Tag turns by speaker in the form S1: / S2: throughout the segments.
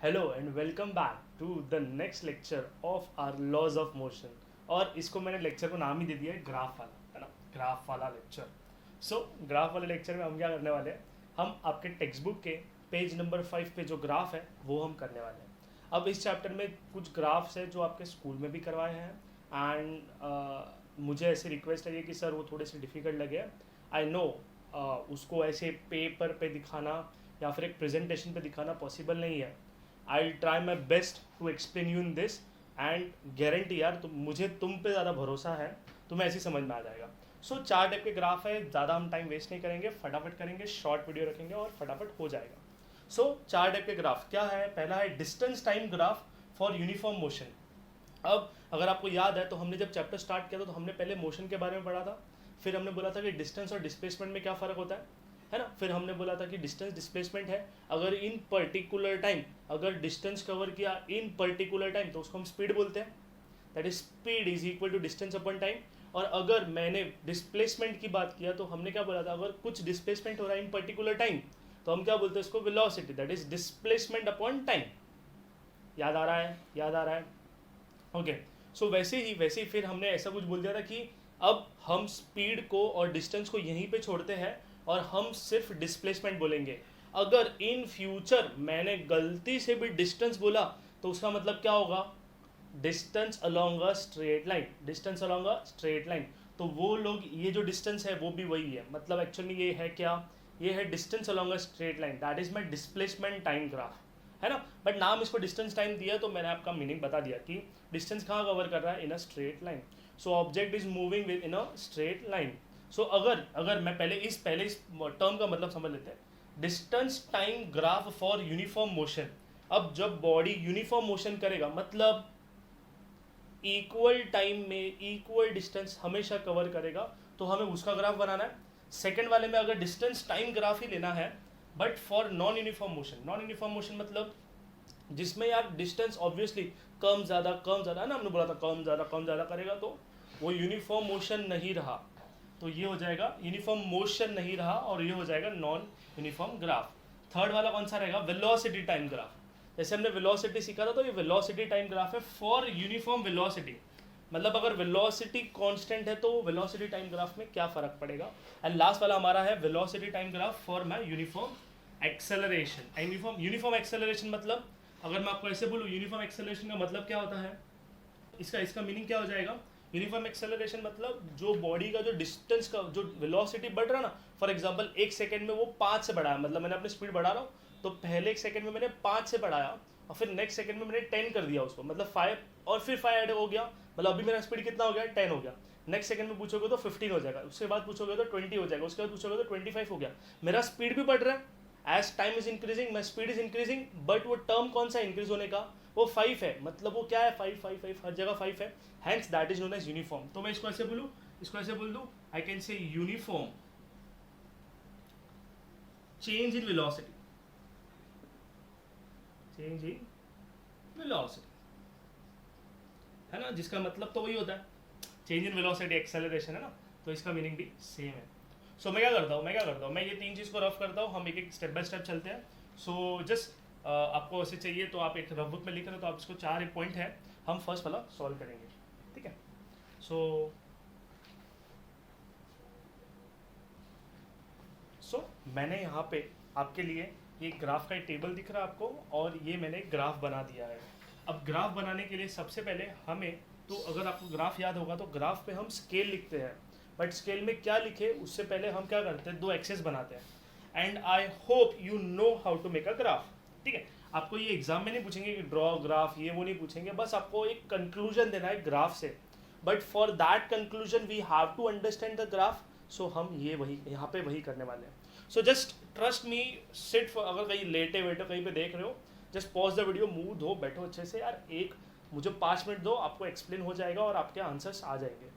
S1: Hello and welcome back to the next lecture of our laws of motion. और इसको मैंने lecture को नाम ही दे दिया है ग्राफ वाला, है ना, ग्राफ वाला लेक्चर। सो ग्राफ वाले लेक्चर में हम क्या करने वाले हैं, हम आपके टेक्स्ट बुक के पेज नंबर 5 पे जो ग्राफ है वो हम करने वाले हैं। अब इस चैप्टर में कुछ ग्राफ्स है जो आपके स्कूल में भी करवाए हैं एंड मुझे ऐसी रिक्वेस्ट है कि सर वो थोड़े से डिफ़िकल्ट लगे। आई नो उसको ऐसे पेपर पे दिखाना या फिर एक प्रेजेंटेशन पे दिखाना पॉसिबल नहीं है। I try my best to explain you in this and guarantee यार मुझे तुम पे ज़्यादा भरोसा है, तुम्हें ऐसे समझ में आ जाएगा। सो 4 टाइप के ग्राफ है, ज़्यादा हम टाइम वेस्ट नहीं करेंगे, फटाफट करेंगे, शॉर्ट वीडियो रखेंगे और फटाफट हो जाएगा। सो 4 टाइप के ग्राफ क्या है, पहला है distance time graph for uniform motion. अब अगर आपको याद है तो हमने जब चैप्टर स्टार्ट किया था तो हमने पहले मोशन के बारे में पढ़ा था, फिर हमने बोला था कि डिस्टेंस और डिस्प्लेसमेंट में क्या फ़र्क होता है ना। फिर हमने बोला था कि डिस्टेंस डिस्प्लेसमेंट है, अगर इन पर्टिकुलर टाइम अगर डिस्टेंस कवर किया इन पर्टिकुलर टाइम तो उसको हम स्पीड बोलते हैं, that is speed is equal to distance upon time. और अगर मैंने डिस्प्लेसमेंट की बात किया तो हमने क्या बोला था, अगर कुछ डिस्प्लेसमेंट हो रहा है इन पर्टिकुलर टाइम तो हम क्या बोलते हैं उसको, velocity, that is displacement upon time. याद आ रहा है, याद आ रहा है, ओके। सो वैसे ही फिर हमने ऐसा कुछ बोल दिया था कि अब हम स्पीड को और डिस्टेंस को यहीं पे छोड़ते हैं और हम सिर्फ डिस्प्लेसमेंट बोलेंगे। अगर इन फ्यूचर मैंने गलती से भी डिस्टेंस बोला तो उसका मतलब क्या होगा, distance along a straight line, distance along a straight line. तो वो लोग, ये जो डिस्टेंस है वो भी वही है, मतलब एक्चुअली ये है क्या, ये है distance along a straight line, that is my displacement time graph, है ना। बट नाम इसको डिस्टेंस टाइम दिया तो मैंने आपका मीनिंग बता दिया कि डिस्टेंस कहाँ कवर कर रहा है, in a straight line. So object is moving within a straight line. So अगर मैं पहले इस टर्म का मतलब समझ लेते हैं, distance time graph for uniform motion. अब जब बॉडी यूनिफॉर्म मोशन करेगा मतलब इक्वल टाइम में इक्वल डिस्टेंस हमेशा कवर करेगा, तो हमें उसका ग्राफ बनाना है। सेकेंड वाले में अगर डिस्टेंस टाइम ग्राफ ही लेना है but for non uniform motion, non uniform motion मतलब जिसमें यार डिस्टेंस ऑब्वियसली कम ज़्यादा ना, हमने बोला था कम ज़्यादा करेगा तो वो यूनिफॉर्म मोशन नहीं रहा, तो ये हो जाएगा यूनिफॉर्म मोशन नहीं रहा और ये हो जाएगा नॉन यूनिफॉर्म ग्राफ। थर्ड वाला कौन सा रहेगा, वेलोसिटी टाइम ग्राफ। जैसे हमने वेलोसिटी सीखा था तो ये वेलोसिटी टाइम ग्राफ है फॉर यूनिफॉर्म वेलोसिटी, मतलब अगर वेलोसिटी कांस्टेंट है तो वेलोसिटी टाइम ग्राफ में क्या फ़र्क पड़ेगा। एंड लास्ट वाला हमारा है velocity time graph for my uniform acceleration. Uniform acceleration मतलब अगर मैं आपको ऐसे बोलूँ यूनिफॉर्म एक्सेलरेशन का मतलब क्या होता है, इसका मीनिंग क्या हो जाएगा, यूनिफॉर्म एक्सेलरेशन मतलब जो बॉडी का जो डिस्टेंस का जो वेलोसिटी बढ़ रहा ना, फॉर एग्जांपल 1 सेकंड में वो 5 से बढ़ाया, मतलब मैंने अपनी स्पीड बढ़ा रहा हूँ तो पहले 1 सेकंड में मैंने 5 से बढ़ाया और फिर नेक्स्ट सेकंड में मैंने 10 कर दिया उसको, मतलब 5 और फिर 5 ऐड हो गया, मतलब अभी मेरा स्पीड कितना हो गया, 10 हो गया। नेक्स्ट सेकंड में पूछोगे तो 15 हो जाएगा, उसके बाद पूछोगे तो 20 हो जाएगा, उसके बाद पूछोगे तो 25 हो गया। मेरा स्पीड भी बढ़ रहा है, as time is increasing my speed is increasing, but वो टर्म कौन सा इंक्रीज होने का, वो 5 है, मतलब वो क्या है, 5 हर जगह 5 है, hence that is known as uniform. तो मैं इसको ऐसे बोलूँ, इसको ऐसे बोल दूँ, I can say uniform change in velocity, change in velocity, है ना, जिसका मतलब तो वही होता है चेंज इन वेलोसिटी एक्सेलरेशन, है ना, तो इसका मीनिंग भी सेम है। सो मैं क्या करता हूँ, मैं ये 3 चीज़ को रफ करता हूँ, हम एक एक स्टेप बाय स्टेप चलते हैं। सो जस्ट आपको ऐसे चाहिए तो आप एक रफ बुक में लिख रहे हो तो आप इसको 4 एक पॉइंट है, हम फर्स्ट वाला सॉल्व करेंगे, ठीक है। सो मैंने यहाँ पे आपके लिए ये ग्राफ का टेबल दिख रहा है आपको, और ये मैंने ग्राफ बना दिया है। अब ग्राफ बनाने के लिए सबसे पहले हमें, तो अगर आपको ग्राफ याद होगा तो ग्राफ पे हम स्केल लिखते हैं, बट स्केल में क्या लिखे उससे पहले हम क्या करते हैं, 2 एक्सेस बनाते हैं। And I hope you know how to make a graph, ठीक है। आपको ये एग्जाम में नहीं पूछेंगे कि ड्रॉ ग्राफ, ये वो नहीं पूछेंगे, बस आपको एक कंक्लूजन देना है ग्राफ से, but for that conclusion we have to understand the graph. So हम ये वही यहाँ पे वही करने वाले हैं। So just trust me, sit for, अगर कहीं लेटे वेटे कहीं पे देख रहे हो, जस्ट पॉज द वीडियो, मुंह धो, बैठो अच्छे से यार, एक मुझे 5 मिनट दो, आपको एक्सप्लेन हो जाएगा और आपके आंसर्स आ जाएंगे,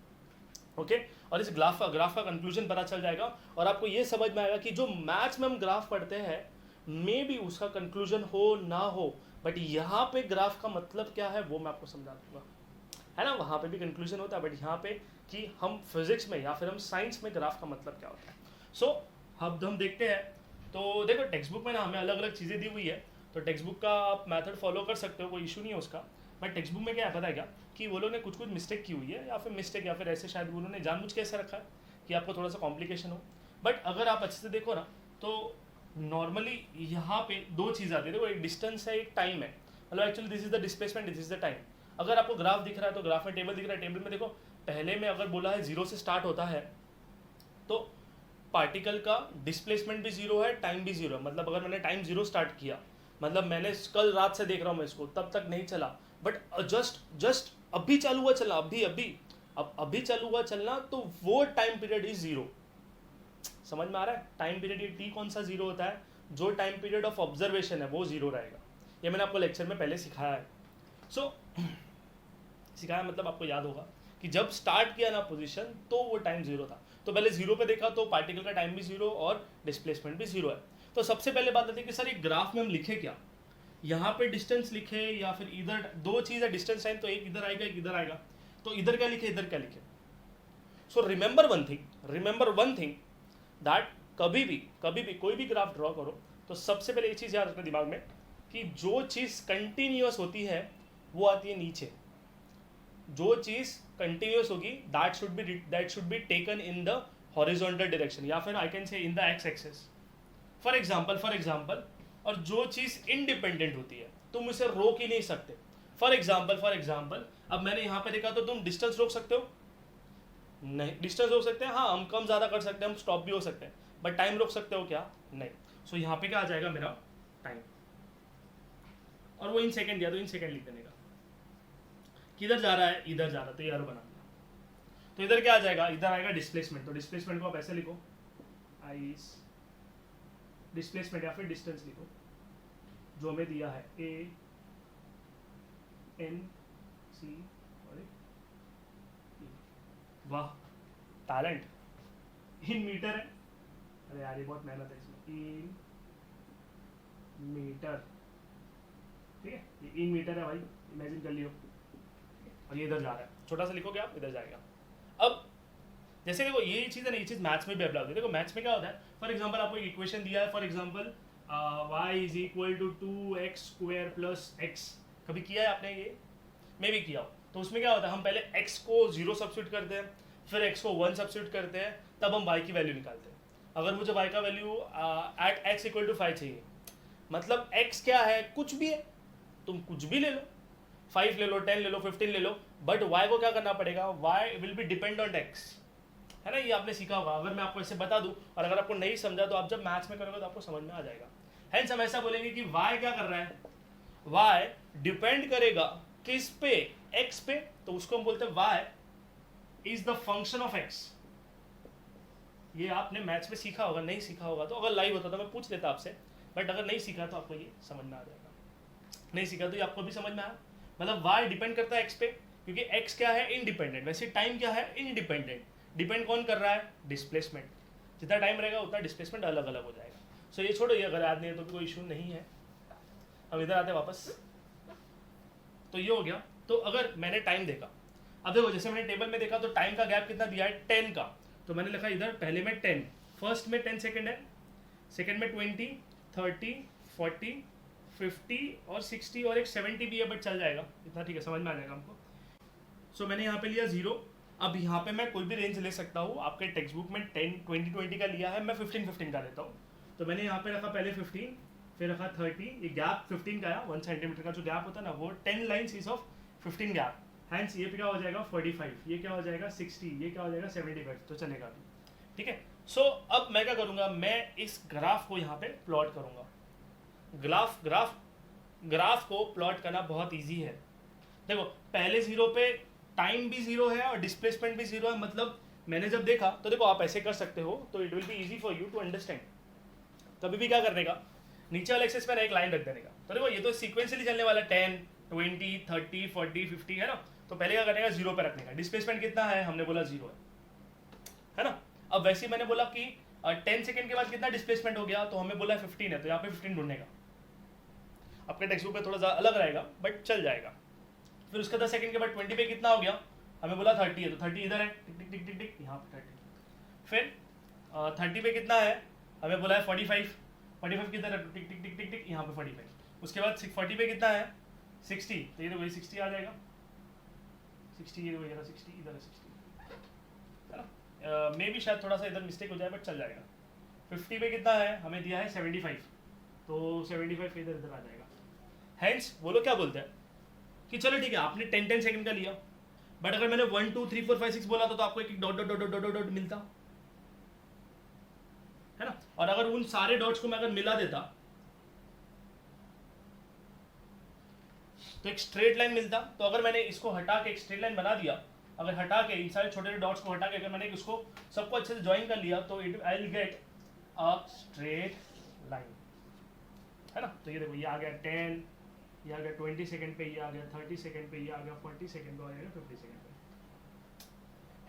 S1: ओके। और इस ग्राफ का कंक्लूजन पता चल जाएगा और आपको ये समझ में आएगा कि जो मैथ्स में हम ग्राफ पढ़ते हैं मे भी उसका कंक्लूजन हो ना हो, बट यहाँ पे ग्राफ का मतलब क्या है वो मैं आपको समझा दूंगा, है ना। वहाँ पे भी कंक्लूजन होता है बट यहाँ पे कि हम फिजिक्स में या फिर हम साइंस में ग्राफ का मतलब क्या होता है। सो अब हम देखते हैं, तो देखो टेक्स्ट बुक में ना हमें अलग अलग चीज़ें दी हुई है, तो टेक्स्ट बुक का आप मेथड फॉलो कर सकते हो, कोई इशू नहीं है उसका। बट टेक्स्ट बुक में क्या है पता है क्या, कि वो लोग ने कुछ कुछ मिस्टेक की हुई है, या फिर मिस्टेक या फिर ऐसे शायद वो उन्होंने जानबूझ के ऐसा रखा है कि आपको थोड़ा सा कॉम्प्लिकेशन हो। बट अगर आप अच्छे से देखो ना तो नॉर्मली यहाँ पे दो चीज़ आती है, देखो एक डिस्टेंस है एक टाइम है, मतलब actually this is the displacement, this is the time. अगर आपको ग्राफ दिख रहा है तो ग्राफ में टेबल दिख रहा है, टेबल में देखो पहले में अगर बोला है 0 से स्टार्ट होता है तो पार्टिकल का डिस्प्लेसमेंट भी 0 है, टाइम भी 0 है। मतलब अगर मैंने टाइम 0 स्टार्ट किया, मतलब मैंने कल रात से देख रहा हूँ मैं इसको, तब तक नहीं चला, बट जस्ट अभी चालू हुआ चलना, अभी चालू हुआ चलना, तो वो टाइम पीरियड इज 0। समझ में आ रहा है? टाइम पीरियड ये टी कौन सा 0 होता है, जो टाइम पीरियड ऑफ ऑब्जर्वेशन है वो 0 रहेगा। ये मैंने आपको लेक्चर में पहले सिखाया है। सिखाया मतलब आपको याद होगा कि जब स्टार्ट किया ना पोजीशन तो वो टाइम 0 था। तो पहले 0 पे देखा तो पार्टिकल का टाइम भी 0 और डिस्प्लेसमेंट भी 0 है। तो सबसे पहले बात आती है कि सर एक ग्राफ में हम लिखे क्या, यहाँ पे डिस्टेंस लिखे या फिर इधर, दो चीज़ है डिस्टेंस टाइम, तो एक इधर आएगा एक इधर आएगा, तो इधर क्या लिखे इधर क्या लिखे। So remember one thing that कभी भी कोई भी ग्राफ ड्रॉ करो तो सबसे पहले ये चीज़ याद रखना दिमाग में कि जो चीज़ कंटिन्यूअस होती है वो आती है नीचे। जो चीज़ कंटिन्यूअस होगी that should be taken in the horizontal direction, या फिर आई कैन से in the x axis. For example, और जो चीज़ इंडिपेंडेंट होती है तुम उसे रोक ही नहीं सकते। फॉर एग्जाम्पल अब मैंने यहाँ पे देखा तो तुम डिस्टेंस रोक सकते हो? नहीं। डिस्टेंस रोक सकते हैं, हाँ हम कम ज़्यादा कर सकते हैं, हम स्टॉप भी हो सकते हैं, बट टाइम रोक सकते हो क्या? नहीं। सो यहाँ पे क्या आ जाएगा मेरा टाइम, और वो इन सेकेंड दिया तो इन सेकेंड लिख देने का। किधर जा रहा है? इधर जा रहा है, तो यार बना दिया। तो इधर क्या आ जाएगा? इधर आएगा डिस्प्लेसमेंट। तो डिस्प्लेसमेंट को आप ऐसे लिखो, आइस डिस्प्लेसमेंट, या फिर डिस्टेंस लिखो जो हमें दिया है, ए एन सी और वाह टैलेंट। इन मीटर है, अरे यार ये बहुत मेहनत है इसमें। इन मीटर, ठीक है, ये इन मीटर है भाई, इमेजिन कर लियो। और ये इधर जा रहा है, छोटा सा लिखोगे आप, इधर जाएगा। अब जैसे देखो ये चीज़ है ना, ये चीज़ मैथ्स में भी अप्लाई होती है। देखो मैथ्स में क्या होता है, फॉर एग्जांपल आपको एक इक्वेशन दिया है, for example y is equal to 2x square plus x। कभी किया है आपने? ये मैं भी किया हो। तो उसमें क्या होता है, हम पहले x को 0 सब्स्टिट्यूट करते हैं, फिर x को 1 सब्स्टिट्यूट करते हैं, तब हम y की वैल्यू निकालते हैं। अगर मुझे y का value at x equal to 5 चाहिए, मतलब x क्या है, कुछ भी है, तुम कुछ भी ले लो, 5 ले लो, 10 ले लो, 15 ले लो, बट y को क्या करना पड़ेगा, y will be depend on x, है ना। ये आपने सीखा होगा। अगर मैं आपको ऐसे बता दूं और अगर आपको नहीं समझा तो आप जब मैथ्स में करोगे तो आपको समझ में आ जाएगा। हेंस हम ऐसा बोलेंगे कि y क्या कर रहा है, y डिपेंड करेगा किस पे, x पे, तो उसको हम बोलते हैं y is the function of x। ये आपने मैथ्स में सीखा होगा, नहीं सीखा होगा तो अगर लाइव होता तो मैं पूछ लेता आपसे, बट अगर नहीं सीखा तो आपको ये समझ में आ जाएगा। नहीं सीखा तो ये आपको भी समझ में आया, मतलब y डिपेंड करता है x पे, क्योंकि x क्या है, इंडिपेंडेंट। वैसे टाइम क्या है, इंडिपेंडेंट। डिपेंड कौन कर रहा है, डिस्प्लेसमेंट। जितना टाइम रहेगा उतना डिस्प्लेसमेंट अलग अलग हो जाएगा। सो ये छोड़ो, ये अगर याद नहीं है तो भी कोई इशू नहीं है। अब इधर आते हैं वापस, तो ये हो गया। तो अगर मैंने टाइम देखा, अब देखो जैसे मैंने टेबल में देखा तो टाइम का गैप कितना दिया है, 10 का, तो मैंने लिखा इधर पहले में 10, फर्स्ट में 10 सेकेंड है, सेकेंड में 20, 30, 40, 50 और 60 और एक 70 भी है, बट चल जाएगा इतना, ठीक है, समझ में आ जाएगा हमको। सो मैंने यहाँ पे लिया 0। अब यहाँ पे मैं कोई भी रेंज ले सकता हूँ। आपके टेक्स्ट बुक में 10, 20, 20 का लिया है, मैं 15, 15 का लेता हूँ। तो मैंने यहाँ पे रखा पहले 15, फिर रखा 30, ये गैप 15 का आया, 1 सेंटीमीटर का जो गैप होता है ना, वो 10 lines is of 15 gap. Hence ये क्या हो जाएगा 45, ये क्या हो जाएगा 60, ये क्या हो जाएगा 75, तो चलेगा अभी, ठीक है। सो अब मैं क्या करूँगा, मैं इस ग्राफ को यहाँ पे प्लॉट करूँगा। ग्राफ को प्लॉट करना बहुत ईजी है। देखो पहले 0 पे टाइम भी 0 है और डिस्प्लेसमेंट भी 0 है, मतलब मैंने जब देखा तो देखो आप ऐसे कर सकते हो, तो it will be easy for you to understand. कभी भी क्या करने का, नीचे वाले एक्सेस पर एक लाइन रख देने का। तो देखो ये तो सीक्वेंशियली चलने वाला 10, 20, 30, 40, 50 है ना। तो पहले क्या करने का, 0 पे रखने का। डिस्प्लेसमेंट कितना है, हमने बोला 0 है ना। अब वैसे ही मैंने बोला कि 10 सेकेंड के बाद कितना डिस्प्लेसमेंट हो गया, तो हमें बोला 15 है, तो यहाँ पे 15 ढूंढने का। आपके टेक्स्ट बुक पे थोड़ा सा अलग रहेगा बट चल जाएगा। फिर उसके 10 सेकंड के बाद 20 पे कितना हो गया, हमें बोला 30 है, तो 30 इधर है, टिक टिक टिक टिक टिक, यहाँ पे 30। फिर 30 पे कितना है, हमें बोला है 45, 45 किधर है, टिक टिक टिक टिक टिक, यहाँ पे 45। उसके बाद 40 पे कितना है 60, तो ये तो वही 60 आ जाएगा, 60 ये वही 60 इधर है 60 है ना। मे भी शायद थोड़ा सा इधर मिस्टेक हो जाए बट चल जाएगा। 50 पे कितना है हमें दिया है 75, तो 75 इधर इधर आ जाएगा। हैंस वो लोग क्या बोलते हैं कि चलो ठीक है आपने 10 सेकंड का लिया, बट अगर मैंने 1 2 3 4 5 6 बोला तो आपको एक dot dot dot dot dot dot मिलता है ना। और अगर उन सारे डॉट्स को मैं अगर मिला देता तो एक स्ट्रेट लाइन मिलता। तो अगर मैंने इसको हटा के एक स्ट्रेट लाइन बना दिया, अगर हटा के इन सारे छोटे छोटे डॉट्स को हटा के अगर मैंने उसको सबको अच्छे से ज्वाइन कर लिया तो it I will get a straight line है ना। तो ये देखो ये आ गया 10, ये आ गया 20 सेकंड पे, ये आ गया 30 सेकंड पे, ये आ गया 40 सेकंड पे, और ये आ गया 50 सेकंड पे।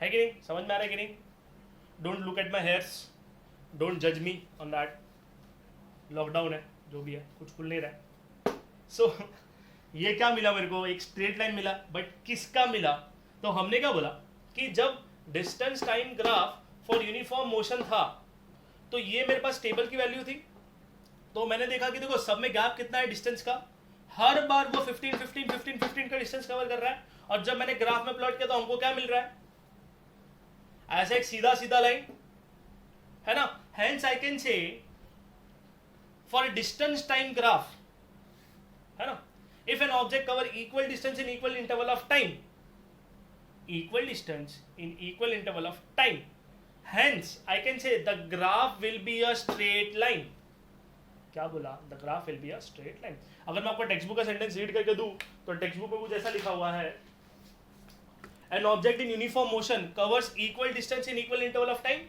S1: है कि नहीं, समझ में आ रहा है कि नहीं? Don't look at my hairs, don't जज मी ऑन दैट। लॉकडाउन है जो भी है, कुछ खुल नहीं रहा है। सो ये क्या मिला मेरे को, एक स्ट्रेट लाइन मिला, बट किसका मिला? तो हमने क्या बोला कि जब distance time graph for uniform motion था तो ये मेरे पास टेबल की वैल्यू थी, तो मैंने देखा कि देखो सब में गैप कितना है डिस्टेंस का, हर बार वो 15 15 15 15 का डिस्टेंस कवर कर रहा है। और जब मैंने ग्राफ में प्लॉट किया तो हमको क्या मिल रहा है, ऐसा एक सीधा सीधा लाइन है ना। हेंस आई कैन से फॉर डिस्टेंस टाइम ग्राफ है ना, if an object cover equal distance in equal interval of time, equal distance in equal interval of time, hence I can say the graph will be a straight line। क्या बोला? the graph will be a straight line। अगर मैं आपको text book का sentence read करके दूं तो text book में कुछ ऐसा लिखा हुआ है, an object in uniform motion covers equal distance in equal interval of time,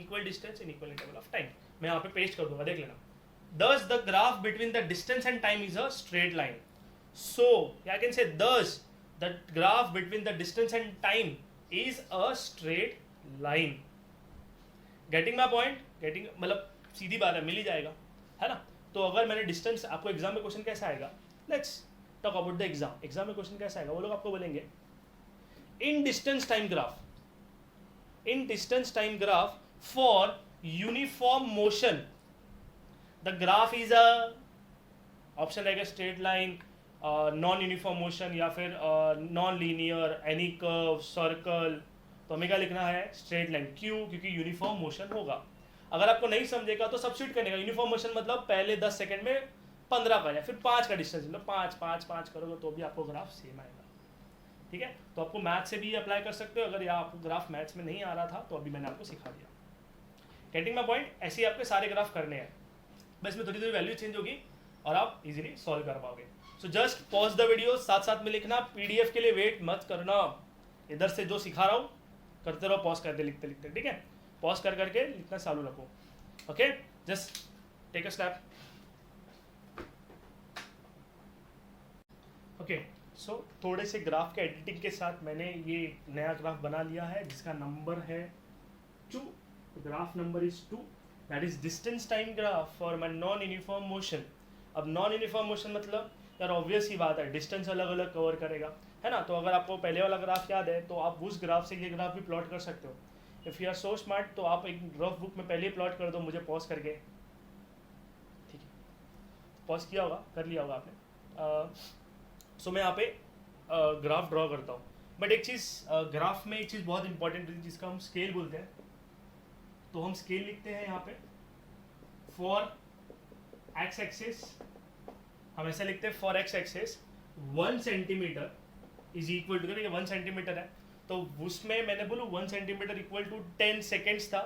S1: equal distance in equal interval of time। मैं यहाँ पे पेस्ट कर दूंगा, देख लेना। thus the graph between the distance and time is a straight line। So I can say thus the graph between the distance and time is a straight line। Getting my point? Getting मतलब सीधी बात है, मिल ही जाएगा है ना। तो अगर मैंने distance, आपको एग्जाम में क्वेश्चन कैसा आएगा, let's talk about the exam. Exam में क्वेश्चन कैसा आएगा, वो लोग आपको बोलेंगे in distance time graph, in distance time graph for uniform motion the graph is a, option रहेगा straight line, non uniform motion, या फिर non linear, any curve, circle. तो हमें क्या लिखना है, स्ट्रेट लाइन। क्यों? क्योंकि यूनिफॉर्म मोशन होगा। अगर आपको नहीं समझेगा तो सब्स्टिट्यूट करने का, यूनिफॉर्म मोशन मतलब पहले 10 सेकंड में 15 का या फिर 5 का डिस्टेंस, मतलब 5 5 5 करोगे तो भी आपको ग्राफ सेम आएगा। ठीक है, तो आपको मैथ से भी अप्लाई कर सकते हो, अगर या आपको ग्राफ मैथ्स में नहीं आ रहा था तो अभी मैंने आपको सिखा दिया। Getting my point? ऐसे ही आपके सारे ग्राफ करने हैं, बस में थोड़ी थोड़ी वैल्यू चेंज होगी और आप इजीली सॉल्व कर पाओगे। So just pause the video, साथ साथ में लिखना, पीडीएफ के लिए वेट मत करना, इधर से जो सिखा रहा हूँ करते रहो, पॉज करते लिखते लिखते, ठीक है। पॉज कर करके लिखना चालू रखो, okay. Just take a step, okay. So थोड़े से ग्राफ के एडिटिंग के साथ मैंने ये नया ग्राफ बना लिया है जिसका नंबर है 2, graph number is 2, that is distance time graph for my non uniform motion. अब नॉन यूनिफॉर्म मोशन मतलब यार ऑब्वियस ही बात है, डिस्टेंस अलग अलग कवर करेगा है ना। तो अगर आपको पहले वाला ग्राफ याद है तो आप उस ग्राफ से ये ग्राफ भी प्लॉट कर सकते हो। If you are so smart तो आप एक रफ बुक में पहले ही प्लॉट कर दो, मुझे पॉज करके, ठीक है। पॉज किया होगा, कर लिया होगा आपने। सो मैं यहाँ पे ग्राफ ड्रॉ करता हूँ, बट एक चीज़ ग्राफ में एक चीज़ बहुत इंपॉर्टेंट है जिसका हम स्केल बोलते हैं। तो हम स्केल लिखते हैं यहाँ पे फॉर एक्स एक्सिस, हम ऐसा लिखते हैं for x axis 1 centimetre is equal to, देखिए 1 सेंटीमीटर है तो उसमें मैंने बोलूँ 1 सेंटीमीटर इक्वल टू 10 सेकेंड्स था,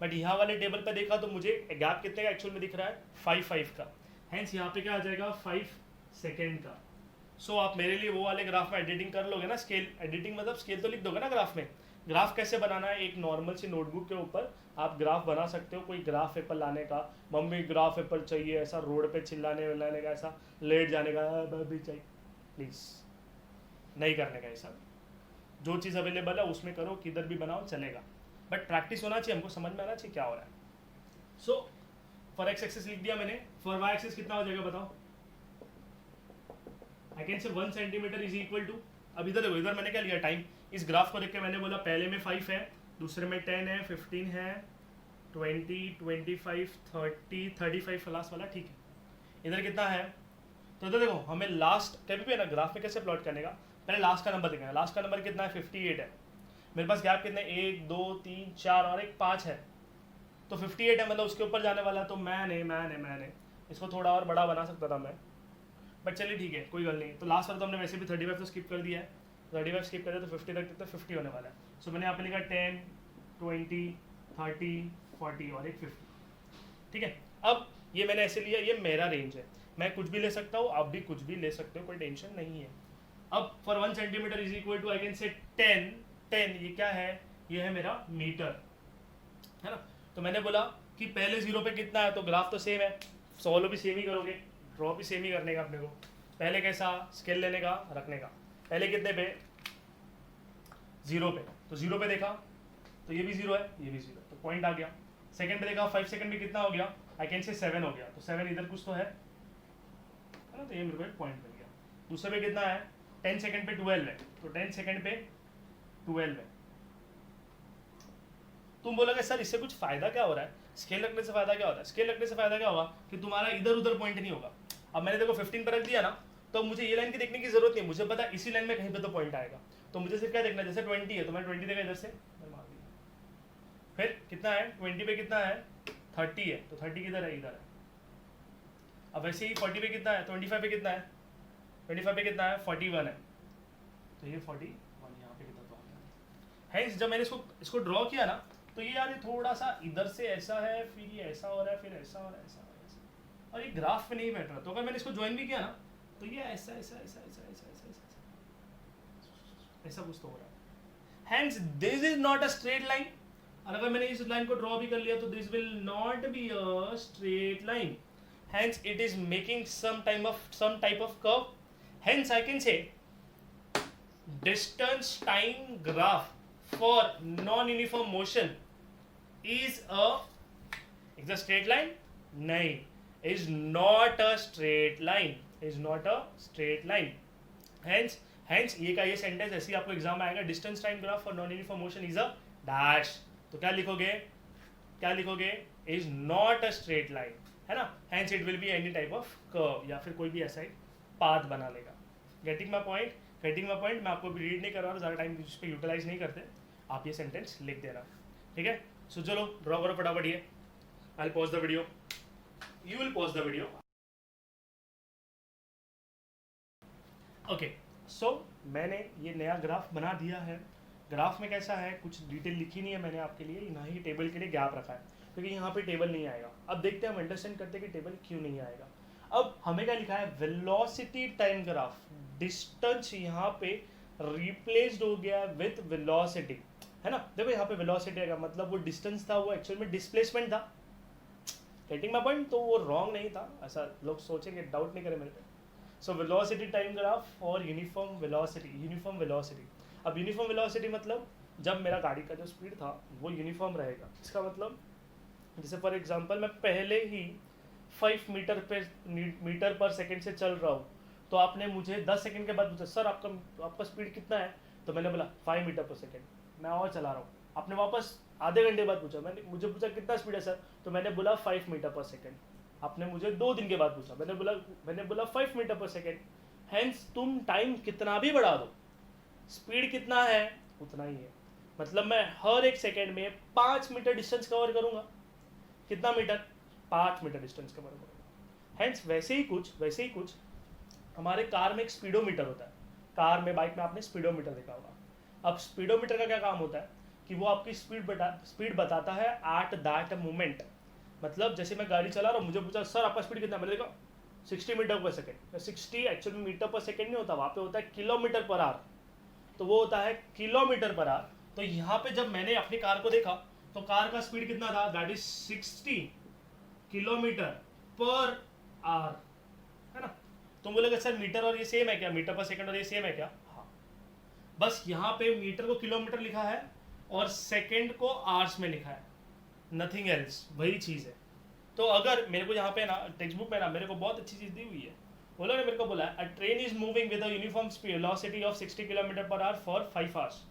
S1: बट यहाँ वाले टेबल पे देखा तो मुझे गैप कितने का एक्चुअल में दिख रहा है, 5 का। हैंस यहाँ पे क्या आ जाएगा, 5 सेकेंड का। सो आप मेरे लिए वो वाले ग्राफ में एडिटिंग कर लोगे ना, स्केल एडिटिंग मतलब स्केल तो लिख दोगे ना ग्राफ में। ग्राफ कैसे बनाना है, एक नॉर्मल सी नोटबुक के ऊपर आप ग्राफ बना सकते हो। कोई ग्राफ पेपर लाने का, मम्मी ग्राफ पेपर चाहिए, ऐसा रोड पे चिल्लाने विल्लाने का, ऐसा लेट जाने का भी चाहिए, प्लीज़ नहीं करने का। ऐसा जो चीज़ अवेलेबल है उसमें करो, किधर भी बनाओ चलेगा, बट प्रैक्टिस होना चाहिए, हमको समझ में आना चाहिए क्या हो रहा है। सो फॉर एक्स एक्सिस लिख दिया मैंने, फॉर वाई एक्सिस कितना हो जाएगा बताओ। आई कैन से 1 सेंटीमीटर इज इक्वल टू, अब इधर देखो, इधर मैंने क्या लिया टाइम, इस ग्राफ को देख के मैंने बोला पहले में 5 है, दूसरे में 10 है, 15 है, 20, 25, 30, 35 क्लास वाला, ठीक है। इधर कितना है तो इधर देखो हमें लास्ट कभी भी है ना ग्राफ में कैसे प्लॉट करने का, पहले लास्ट का नंबर देखना है। लास्ट का नंबर कितना है 58 है, मेरे पास गैप कितने 1 2 3 4 और एक 5 है, तो 58 है मतलब उसके ऊपर जाने वाला है। तो मैंने इसको थोड़ा और बड़ा बना सकता था मैं, बट चलिए ठीक है कोई गल नहीं। तो लास्ट वाला तो हमने वैसे भी 35 तो स्किप कर दिया है, 35 स्किप कर दिया तो 50 तक तो 50 होने वाला है। सो मैंने यहाँ पे लिखा 10 20 30 40 और एक 50, ठीक है। अब ये मैंने ऐसे लिया, ये मेरा रेंज है, मैं कुछ भी ले सकता हूँ, आप भी कुछ भी ले सकते हो, कोई टेंशन नहीं है। अब for 1 centimetre is equal to I can say 10, ये क्या है, ये है मेरा मीटर, है ना। तो मैंने बोला कि पहले जीरो पे कितना है, तो ग्राफ तो सेम है, सॉल्व भी सेम ही करोगे, ड्रॉ भी सेम ही करने का अपने को। पहले कैसा स्केल लेने का रखने का, पहले कितने पे जीरो पे, तो जीरो पे देखा तो ये भी जीरो है ये भी जीरो, तो पॉइंट आ गया। सेकंड पे देखा 5 सेकंड में कितना हो गया, आई कैन से 7 हो गया, तो 7 इधर कुछ तो है ना, तो ये मेरे को एक पॉइंट मिल गया। दूसरे पे कितना है 10 सेकंड पे 12 है, तो 10 सेकंड पे 12 है। तुम बोलोगे सर इससे कुछ फायदा क्या हो रहा है, स्केल रखने से फायदा क्या होता है, स्केल रखने से फायदा क्या होगा कि तुम्हारा इधर उधर पॉइंट नहीं होगा। अब मैंने देखो 15 पर रख दिया ना, तो मुझे ये लाइन की देखने की जरूरत नहीं, मुझे पता इसी लाइन में कहीं पे तो पॉइंट आएगा, तो मुझे सिर्फ क्या देखना है, जैसे 20 है तो मैंने 20 देखा इधर से मार दिया, फिर कितना है 20 पे कितना है 30 है, तो 30 किधर है इधर है। अब वैसे ही 40 पे कितना है 25 पे कितना है 25 पे कितना है 41 है, तो ये 41 यहाँ पे कितना तो आ गया है। जब मैंने इसको ड्रॉ किया ना, तो ये यार थोड़ा सा इधर से ऐसा है, फिर ये ऐसा हो रहा है, फिर ऐसा हो रहा है, ऐसा हो रहा है, और ये ग्राफ में नहीं बैठ रहा। तो अगर मैंने इसको ज्वाइन भी किया ना, तो ये ऐसा ऐसा ऐसा ऐसा ऐसा ऐसा ऐसा ऐसा कुछ तो हो रहा है। Hence this is not a straight line, और अगर मैंने इस लाइन को ड्रॉ भी कर लिया तो this will not be a straight line, hence it is making some type of curve. Hence I can say distance time graph for non-uniform motion is a straight line? नहीं, is not a straight line, is not a straight line. Hence ये का ये sentence ऐसे ही आपको exam में आएगा, distance time graph for non-uniform motion is a dash, तो क्या लिखोगे is not a straight line, है ना। hence it will be any type of curve, या फिर कोई भी ऐसा एक पाथ बना लेगा। गेटिंग माई पॉइंट, मैं आपको रीड नहीं कर रहा हूँ, ज़्यादा टाइम इस पर यूटिलाइज नहीं करते, आप ये सेंटेंस लिख देना, ठीक है। सो चलो ड्रॉ करो फटाफट ये, I pause the video, you will pause the video. Okay, so मैंने ये नया ग्राफ बना दिया है। ग्राफ में कैसा है, कुछ डिटेल लिखी नहीं है मैंने आपके लिए, ना ही टेबल के लिए गैप रखा है, क्योंकि यहाँ पे टेबल नहीं आएगा। अब देखते हैं हम अंडरस्टैंड करते हैं कि टेबल क्यों नहीं आएगा। अब हमें क्या लिखा है, वेलोसिटी टाइम ग्राफ, डिस्टेंस यहाँ पे रिप्लेस्ड हो गया विथ वेलोसिटी, है ना। देखो यहाँ पे वेलोसिटी आएगा, मतलब वो डिस्टेंस था वो एक्चुअल में डिस्प्लेसमेंट था। गेटिंग माय पॉइंट, तो वो रॉन्ग नहीं था, ऐसा लोग सोचेंगे, डाउट नहीं करें मेरे पे। सो वेलोसिटी टाइम ग्राफ और यूनिफॉर्म वेलोसिटी। अब यूनिफॉर्म वेलोसिटी मतलब जब मेरा गाड़ी का जो स्पीड था वो यूनिफॉर्म रहेगा। इसका मतलब जैसे फॉर एग्जांपल मैं पहले ही 5 मीटर पर सेकंड से चल रहा हूँ, तो आपने मुझे 10 सेकंड के बाद पूछा सर आपका स्पीड कितना है, तो मैंने बोला 5 मीटर पर सेकंड, मैं और चला रहा हूँ। आपने वापस आधे घंटे बाद पूछा, मुझे पूछा कितना स्पीड है सर, तो मैंने बोला 5 मीटर पर सेकंड। आपने मुझे 2 दिन के बाद पूछा, मैंने बोला 5 मीटर पर सेकंड। हैंस तुम टाइम कितना भी बढ़ा दो, स्पीड कितना है उतना ही है, मतलब मैं हर एक सेकंड में 5 मीटर डिस्टेंस कवर करूंगा। कितना मीटर, 5 मीटर डिस्टेंस कवर करूंगा। हैंस वैसे ही कुछ हमारे कार में एक स्पीडोमीटर होता है, कार में बाइक में आपने स्पीडोमीटर देखा होगा। अब स्पीडोमीटर का क्या काम होता है कि वो आपकी स्पीड बताता है एट दैट मोमेंट। मतलब जैसे मैं गाड़ी चला रहा हूँ, मुझे पूछा सर आपका स्पीड कितना, मैंने देखा 60 मीटर पर सेकेंड। 60 एक्चुअली मीटर पर सेकेंड नहीं होता, वहाँ पे होता है किलोमीटर पर आवर, तो वो होता है किलोमीटर पर आवर। तो यहाँ पे जब मैंने अपनी कार को देखा तो कार का स्पीड कितना था, that is 60 kilometre per our, है ना। तुम बोलोगे सर मीटर और ये सेम है क्या, मीटर पर सेकंड और ये सेम है क्या, हाँ, बस यहाँ पे मीटर को किलोमीटर लिखा है और सेकंड को आवर्स में लिखा है, नथिंग एल्स, वही चीज़ है। तो अगर मेरे को यहाँ पे ना टेक्स्ट बुक में ना मेरे को बहुत अच्छी चीज़ दी हुई है, बोलो ने मेरे को बोला a train is moving with a uniform velocity of 60 kilometre per hour for 5 hours.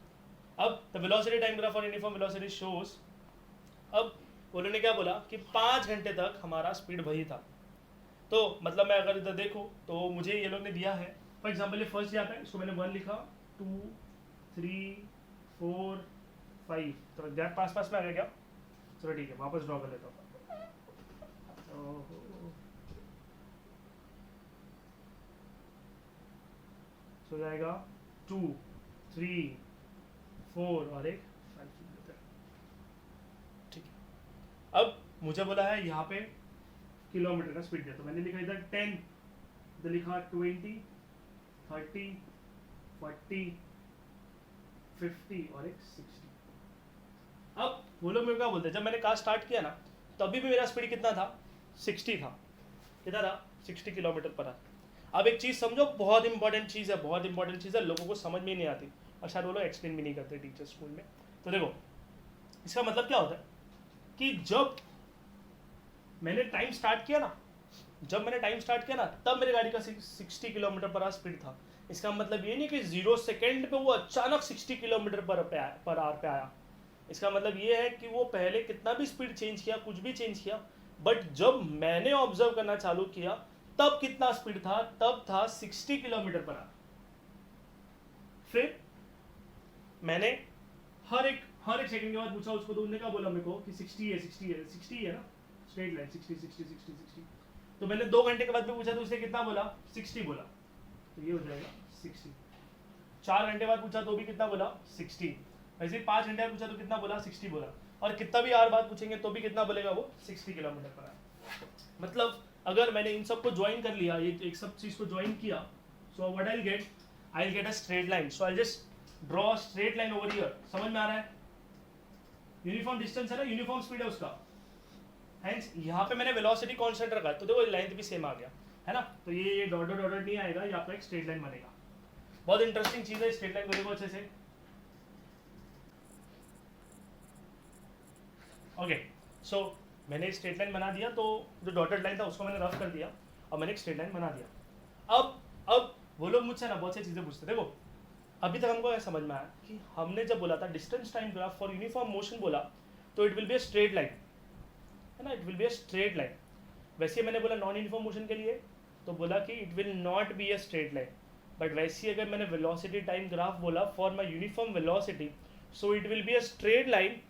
S1: अब the velocity time graph for uniform velocity shows, अब बोलो ने क्या बोला कि 5 घंटे तक हमारा स्पीड वही था, तो मतलब मैं अगर इधर देखूँ तो मुझे ये लोग ने दिया है, फॉर एग्जाम्पल ये फर्स्ट यहाँ पे, इसको मैंने 1 लिखा, 2 3 4 5, तो गैप पास पास में आ गया क्या? चलो ठीक है, वापस ड्रॉ कर लेता हूँ। हो जाएगा 2 3 4 और एक 5 लेते हैं, ठीक है। अब मुझे बोला है यहाँ पे किलोमीटर का स्पीड दिया, तो मैंने लिखा इधर 10, इधर लिखा 20 30 40 50 और एक 60। अब वो लोग मेरे को क्या बोलते हैं, जब मैंने कार स्टार्ट किया ना तभी भी मेरा स्पीड कितना था? 60 था। कितना था? 60 किलोमीटर पर आवर। अब एक चीज़ समझो, बहुत इंपॉर्टेंट चीज़ है, बहुत इंपॉर्टेंट चीज़ है, लोगों को समझ में ही नहीं आती और शायद वो लोग एक्सप्लेन भी नहीं करते टीचर स्कूल में। तो देखो इसका मतलब क्या होता है कि जब मैंने टाइम स्टार्ट किया ना, तब मेरे गाड़ी का 60 किलोमीटर पर आवर स्पीड था। इसका मतलब ये नहीं कि 0 सेकेंड पे वो अचानक 60 किलोमीटर पर आवर पे आया। इसका मतलब ये है कि वो पहले कितना भी स्पीड चेंज किया, कुछ भी चेंज किया, बट जब मैंने ऑब्जर्व करना चालू किया तब कितना स्पीड था? तब था 60 किलोमीटर पर आवर। फिर मैंने हर एक सेकंड के बाद पूछा उसको, तो उन्होंने क्या बोला मेरे को कि 60 है ना, स्ट्रेट लाइन 60। तो मैंने 2 घंटे के बाद भी पूछा तो उसने कितना बोला? 60 बोला, तो ये हो जाएगा 60। 4 घंटे बाद पूछा तो भी कितना बोला? 60। वैसे 5 घंटे बाद पूछा तो कितना बोला? 60 बोला। और कितना भी आवर बाद पूछेंगे तो भी कितना बोलेगा वो? 60 किलोमीटर पर आवर। मतलब अगर मैंने इन सबको ज्वाइन कर लिया, ये एक सब चीज़ को ज्वाइन किया, so what I will get a straight line. So I just draw a straight line over here. समझ में आ रहा है? यूनिफॉर्म डिस्टेंस है ना, यूनिफॉर्म स्पीड है उसका, हेंस यहाँ पे मैंने वेलोसिटी कांस्टेंट रखा है, तो देखो लेंथ भी सेम आ गया है ना। तो ये डॉट नहीं आएगा, ये आपका एक स्ट्रेट लाइन बनेगा। बहुत इंटरेस्टिंग चीज़ है, स्ट्रेट लाइन को देखो अच्छे से। ओके, सो मैंने स्ट्रेट लाइन बना दिया, तो जो डॉटेड लाइन था उसको मैंने रफ कर दिया और मैंने एक स्ट्रेट लाइन बना दिया। अब वो लोग मुझसे ना बहुत सी चीज़ें पूछते। देखो अभी तक हमको समझ में आया कि हमने जब बोला था distance time graph for uniform motion बोला, तो it will be a straight line, है ना, it will be a straight line. वैसे मैंने बोला नॉन यूनिफॉर्म मोशन के लिए तो बोला कि it will not be a straight line, but वैसे अगर मैंने वेलोसिटी टाइम ग्राफ बोला for my uniform velocity, so it will be a straight line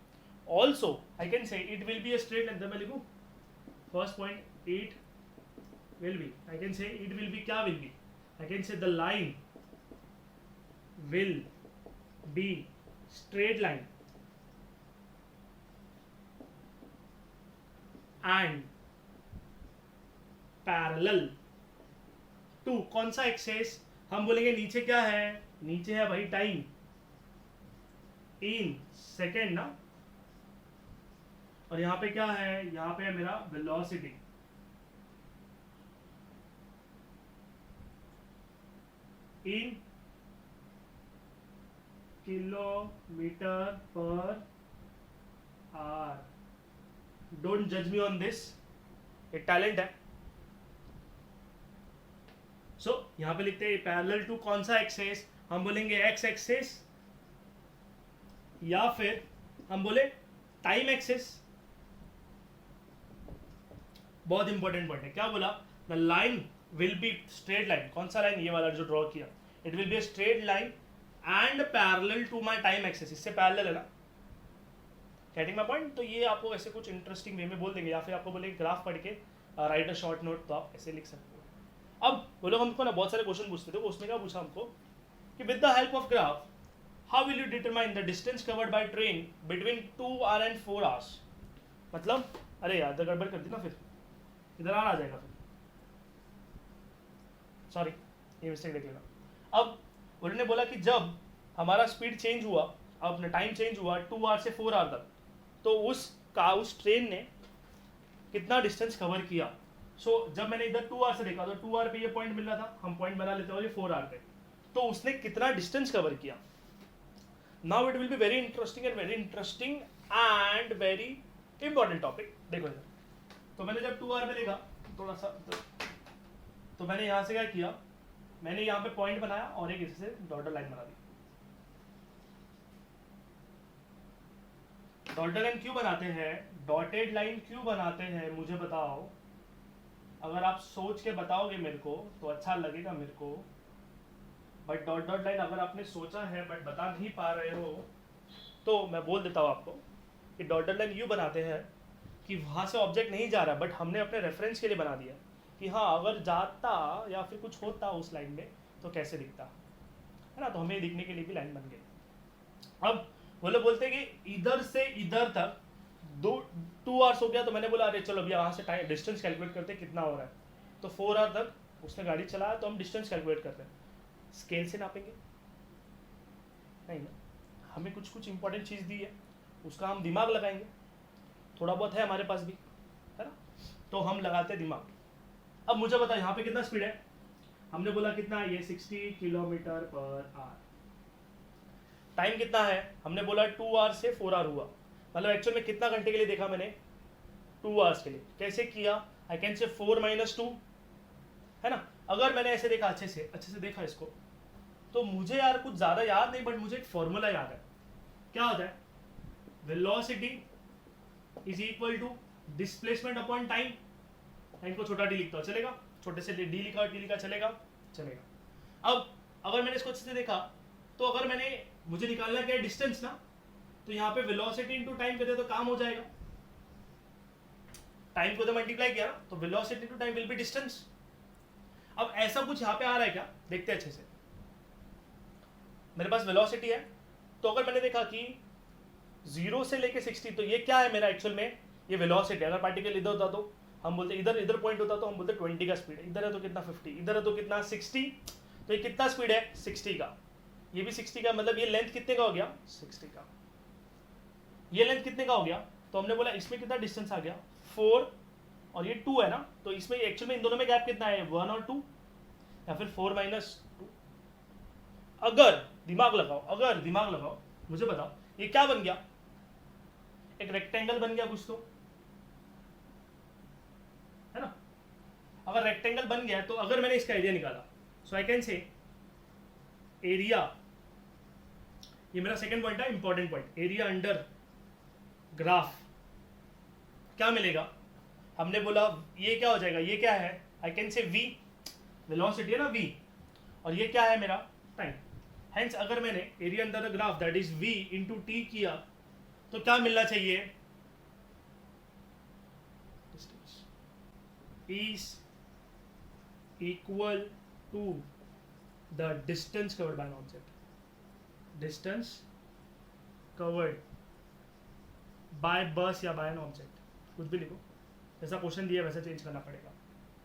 S1: also. I can say it will be a straight line. मैं लिखूँ first point, it will be, I can say it will be, क्या will be, I can say the line will be straight line and parallel to कौन सा access? हम बोलेंगे नीचे क्या है? नीचे है भाई टाइम इन सेकेंड ना, और यहाँ पे क्या है? यहाँ पे है मेरा velocity in kilometre per our. Don't जज मी ऑन दिस, ये टैलेंट है। सो यहाँ पे लिखते हैं पैरेलल टू कौन सा एक्सेस? हम बोलेंगे एक्स एक्सेस, या फिर हम बोले टाइम एक्सेस। बहुत इंपॉर्टेंट पॉइंट है, क्या बोला? The line will be straight line, कौन सा लाइन? ये वाला जो ड्रॉ किया, it will be straight line and parallel to my time axes, इससे पैरेलल है ना, गेटिंग माय पॉइंट। तो ये आपको ऐसे कुछ इंटरेस्टिंग वे में बोल देंगे, या फिर आपको बोलेंगे ग्राफ पढ़ के राइट अ शॉर्ट नोट, तो आप ऐसे लिख सकते हो। अब वो लोग हमको ना बहुत सारे क्वेश्चन पूछते थे, उसने क्या पूछा हमको कि with the help of graph how will you determine the distance covered by train between 2 hours and 4 hours। मतलब अरे यार इधर गड़बड़ कर दी ना, फिर इधर आ जाएगा, फिर सॉरी ये मिस्टेक देख लेना। अब उन्होंने बोला कि जब हमारा स्पीड चेंज हुआ, अपना टाइम चेंज हुआ 2 hours से 4 hours तक, तो उस ट्रेन ने कितना डिस्टेंस कवर किया। सो जब मैंने इधर 2 hours से देखा तो 2 hours पे ये पॉइंट मिल रहा था, हम पॉइंट बना लेते हैं, और ये 4 hours पे, तो उसने कितना डिस्टेंस कवर किया। Now it will be very interesting and very important topic. देखो इधर, तो मैंने जब 2 hours में देखा थोड़ा सा, तो मैंने यहाँ से क्या किया, मैंने यहाँ पे पॉइंट बनाया और एक इससे डॉटेड लाइन बना दी। डॉटेड लाइन क्यों बनाते हैं? डॉटेड लाइन क्यों बनाते हैं मुझे बताओ। अगर आप सोच के बताओगे मेरे को तो अच्छा लगेगा मेरे को, बट डॉट डॉट लाइन अगर आपने सोचा है बट बता नहीं पा रहे हो तो मैं बोल देता हूँ आपको कि डॉट डॉट लाइन यूँ बनाते हैं कि वहाँ से ऑब्जेक्ट नहीं जा रहा, बट हमने अपने रेफरेंस के लिए बना दिया कि हाँ अगर जाता या फिर कुछ होता उस लाइन में तो कैसे दिखता है ना, तो हमें दिखने के लिए भी लाइन बन गई। अब वो लोग बोलते हैं कि इधर से इधर तक 2 आवर्स हो गया, तो मैंने बोला अरे चलो अभी यहाँ से टाइम डिस्टेंस कैलकुलेट करते हैं कितना हो रहा है, तो 4 आवर तक उसने गाड़ी चलाया तो हम डिस्टेंस कैलकुलेट करते हैं, स्केल से नापेंगे नहीं ना, हमें कुछ कुछ इंपॉर्टेंट चीज़ दी है उसका हम दिमाग लगाएंगे, थोड़ा बहुत है हमारे पास भी है ना, तो हम लगाते हैं दिमाग। अब मुझे बता यहाँ पे कितना स्पीड है, हमने बोला कितना है ये 60 किलोमीटर पर आवर। टाइम कितना है, हमने बोला 2 आवर से 4 आवर हुआ, मतलब एक्चुअल में कितना घंटे के लिए देखा मैंने 2 आवर्स के लिए। कैसे किया, आई कैन से 4 - 2 है ना। अगर मैंने ऐसे देखा अच्छे से देखा इसको, तो मुझे यार कुछ ज़्यादा याद नहीं, बट मुझे एक फॉर्मूला याद है। क्या होता है, velocity is equal to displacement upon time. इनको छोटा डी लिखता हूँ चलेगा, छोटे से डी लिखा टी लिखा चलेगा। अब अगर मैंने इसको अच्छे से देखा तो अगर मैंने मुझे निकालना क्या है डिस्टेंस ना, तो यहाँ पे वेलोसिटी इंटू टाइम करते तो काम हो जाएगा। टाइम को तो मल्टीप्लाई किया ना, तो velocity into time will be distance. अब ऐसा कुछ यहाँ पे आ रहा है क्या, देखते हैं अच्छे से। मेरे पास वेलोसिटी है, तो अगर मैंने देखा कि 0 से लेके 60, तो ये क्या है मेरा एक्चुअल में, ये वेलोसिटी। अगर पार्टिकल इधर होता तो हम बोलते इधर पॉइंट होता तो हम बोलते 20 का स्पीड है, इधर है तो कितना 50, इधर है तो कितना 60, तो ये कितना स्पीड है 60 का, ये भी 60 का, मतलब ये लेंथ कितने का हो गया 60 का, ये लेंथ कितने का हो गया। तो हमने बोला इसमें कितना डिस्टेंस आ गया 4 और ये 2 है ना, तो इसमें एक्चुअल में इन दोनों में गैप कितना है 1 और 2 या फिर 4 - 2। अगर दिमाग लगाओ मुझे बताओ ये क्या बन गया, एक रेक्टेंगल बन गया कुछ तो है ना। अगर रेक्टेंगल बन गया तो अगर मैंने इसका एरिया निकाला, सो आई कैन से एरिया, ये मेरा सेकंड पॉइंट है important point, area under graph क्या मिलेगा। हमने बोला ये क्या हो जाएगा, ये क्या है, आई कैन से v, वेलोसिटी है ना v, और ये क्या है मेरा टाइम। हेंस अगर मैंने area under the graph that is v into T किया तो क्या मिलना चाहिए, is equal to the distance covered by an object, distance covered by bus या by an object, कुछ भी लिखो, जैसा क्वेश्चन दिया वैसा चेंज करना पड़ेगा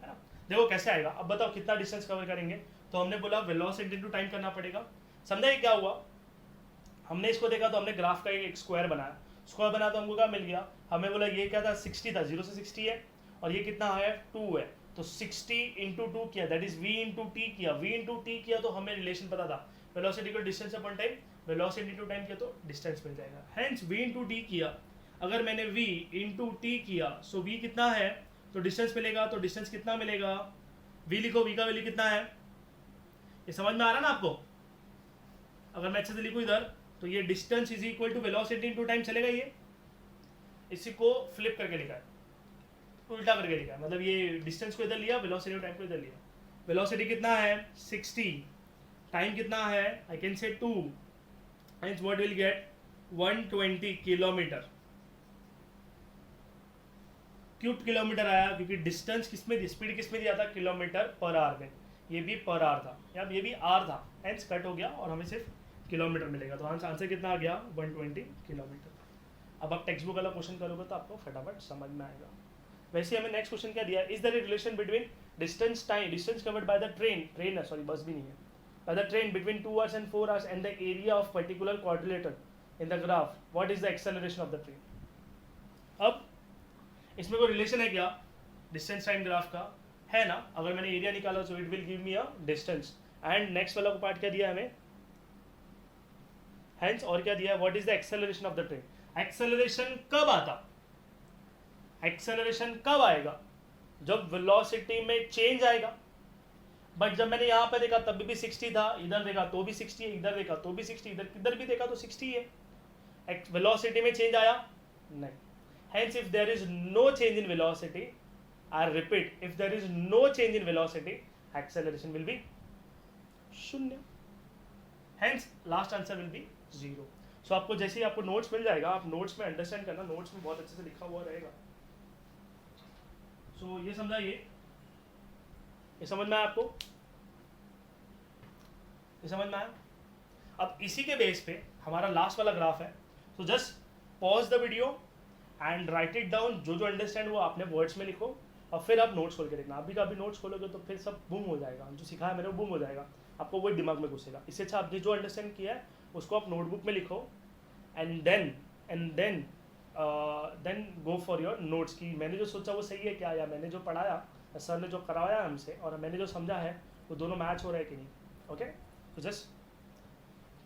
S1: है ना। देखो कैसे आएगा, अब बताओ कितना डिस्टेंस कवर करेंगे, तो हमने बोला वेलोसिटी इनटू टाइम करना पड़ेगा। समझा ये क्या हुआ, हमने इसको देखा तो हमने ग्राफ का एक स्क्वायर बनाया, तो हमको क्या मिल गया, हमें बोला ये क्या था 60 था, 0 से 60 है, और ये कितना है 2 है, तो 60 इंटू 2 किया that is v into T किया, v इंटू टी किया तो हमें रिलेशन पता था वेलोसिटी को distance upon time, velocity into time किया तो डिस्टेंस मिल जाएगा। हेंस v इंटू टी किया, अगर मैंने v इंटू टी किया सो v कितना है तो डिस्टेंस मिलेगा, तो डिस्टेंस कितना मिलेगा, v लिखो, v का वैल्यू कितना है, ये समझ में आ रहा है ना आपको। अगर मैं अच्छे से लिखूँ इधर तो ये distance is equal to velocity into time चलेगा, ये इसी को फ्लिप करके लिखा है, उल्टा करके लिखा है, मतलब ये डिस्टेंस को इधर लिया, वेलोसिटी और टाइम को इधर लिया। वेलोसिटी कितना है 60, टाइम कितना है आई कैन से 2, and what will get 120 kilometre. क्यों किलोमीटर आया, क्योंकि डिस्टेंस किसमें, स्पीड किसमें दिया था किलोमीटर पर आवर में, ये भी पर आवर था, या ये भी आर था, एंड कट हो गया और हमें सिर्फ किलोमीटर मिलेगा, तो आंसर कितना आ गया 120 किलोमीटर। अब आप टेक्स्ट बुक वाला क्वेश्चन करोगे तो आपको फटाफट समझ में आएगा। वैसे हमें नेक्स्ट क्वेश्चन क्या दिया, is the relation between distance covered by the train sorry बस भी नहीं है, by the train between 2 hours and 4 hours and the area of particular quadrilateral in the graph, what is the acceleration of the train. अब इसमें कोई relation है क्या, distance time graph का है ना। अगर मैंने एरिया निकाला सो it will give me a distance, and next वाला को पार्ट क्या दिया है हमें, हेंस और क्या दिया है, what is the acceleration of the train. Acceleration कब आता, एक्सेलरेशन कब आएगा, जब वेलोसिटी में चेंज आएगा। बट जब मैंने यहाँ पे देखा तब भी 60 था, इधर देखा तो भी 60 है, इधर देखा तो भी 60, इधर भी देखा तो 60 है। वेलोसिटी में चेंज आया नहीं, hence if there is no change in velocity I repeat, if there is no change in velocity, acceleration will be शून्य, hence last answer will be 0. So आपको जैसे ही आपको नोट्स मिल जाएगा, आप नोट्स में अंडरस्टैंड करना, नोट्स में बहुत अच्छे से लिखा हुआ रहेगा. सो ये समझा, ये समझ में आया आपको, ये समझ में आया. अब इसी के बेस पे हमारा लास्ट वाला ग्राफ है. So just pause the video and right it down. जो जो अंडरस्टैंड वो आपने वर्ड्स में लिखो और फिर आप नोट्स खोल के देखना. अभी का अभी नोट्स खोलोगे तो फिर सब बूम हो जाएगा, जो सिखाया मैंने वो बूम हो जाएगा, आपको वही दिमाग में घुसेगा. इससे अच्छा आपने जो अंडरस्टैंड किया है उसको आप नोटबुक में लिखो and then go for your notes की मैंने जो सोचा वो सही है क्या, या मैंने जो पढ़ाया, सर ने जो करवाया हमसे और मैंने जो समझा है वो दोनों मैच हो रहा है कि नहीं. ओके, तो just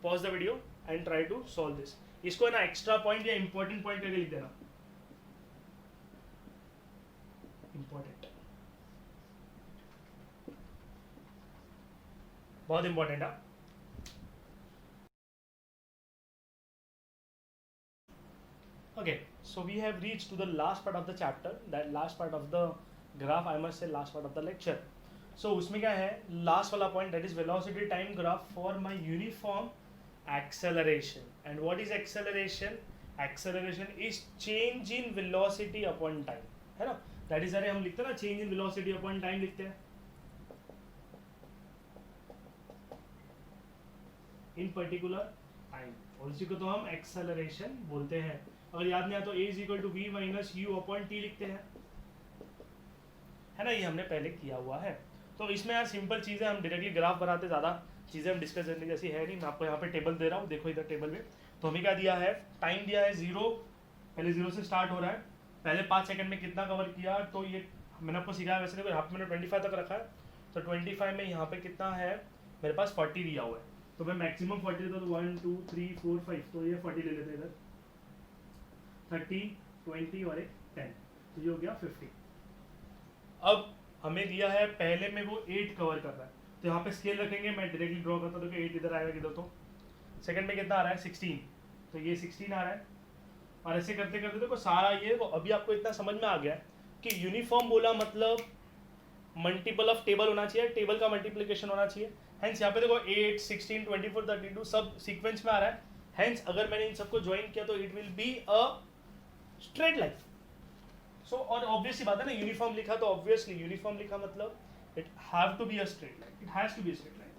S1: pause the video and try to solve this. इसको है ना एक्स्ट्रा पॉइंट या इंपॉर्टेंट पॉइंट करके लिख देना. इंपॉर्टेंट, बहुत इंपॉर्टेंट है. Okay, so we have reached to the last part of the chapter, that last part of the graph, I must say last part of the lecture. So उसमें क्या है, last वाला point, that is velocity time graph for my uniform acceleration. And what is acceleration? Acceleration is change in velocity upon time, है ना. That is, अरे हम लिखते हैं ना change in velocity upon time लिखते हैं, in particular time, और इसी को तो हम acceleration बोलते हैं. अगर याद नहीं आया तो a is equal to v minus u upon t लिखते हैं, है ना. ये हमने पहले किया हुआ है. तो इसमें यार सिंपल चीज़ें, हम डायरेक्टली ग्राफ बनाते, ज़्यादा चीज़ें हम डिस्कस करने जैसी है नहीं. मैं आपको यहाँ पे टेबल दे रहा हूँ, देखो इधर टेबल में. तो हमें क्या दिया है, टाइम दिया है 0, पहले 0 से स्टार्ट हो रहा है. पहले 5 सेकंड में कितना कवर किया, तो ये मैंने आपको सिखाया. वैसे नहीं, यहाँ पे मैंने 25 तक रखा है. तो 25 में यहाँ पे कितना है मेरे पास, 40 दिया हुआ है. तो मैं मैक्सिमम 40 देता हूँ, 1 2 3 4 5, तो ये 40 ले लेते हैं इधर, 30 20 और एक 10, तो ये हो गया 50. अब हमें दिया है पहले में वो 8 कवर कर रहा है, तो यहाँ पे स्केल रखेंगे. मैं डायरेक्टली ड्रॉ करता हूँ, देखो 8 इधर आएगा किधर. तो सेकंड में कितना आ रहा है, 16, तो ये 16 आ रहा है. और ऐसे करते करते देखो सारा ये, तो अभी आपको इतना समझ में आ गया कि यूनिफॉर्म बोला मतलब मल्टीपल ऑफ टेबल होना चाहिए, टेबल का मल्टीप्लिकेशन होना चाहिए. हेंस यहाँ पे देखो 8 16 24 32 सब सीक्वेंस में आ रहा है. हेंस अगर मैंने इन सबको ज्वाइन किया तो it will be a straight line. So और ऑब्वियस ही बात है ना, यूनिफॉर्म लिखा तो ऑब्वियसली यूनिफॉर्म लिखा मतलब it have to be a straight line, it has to be a straight line.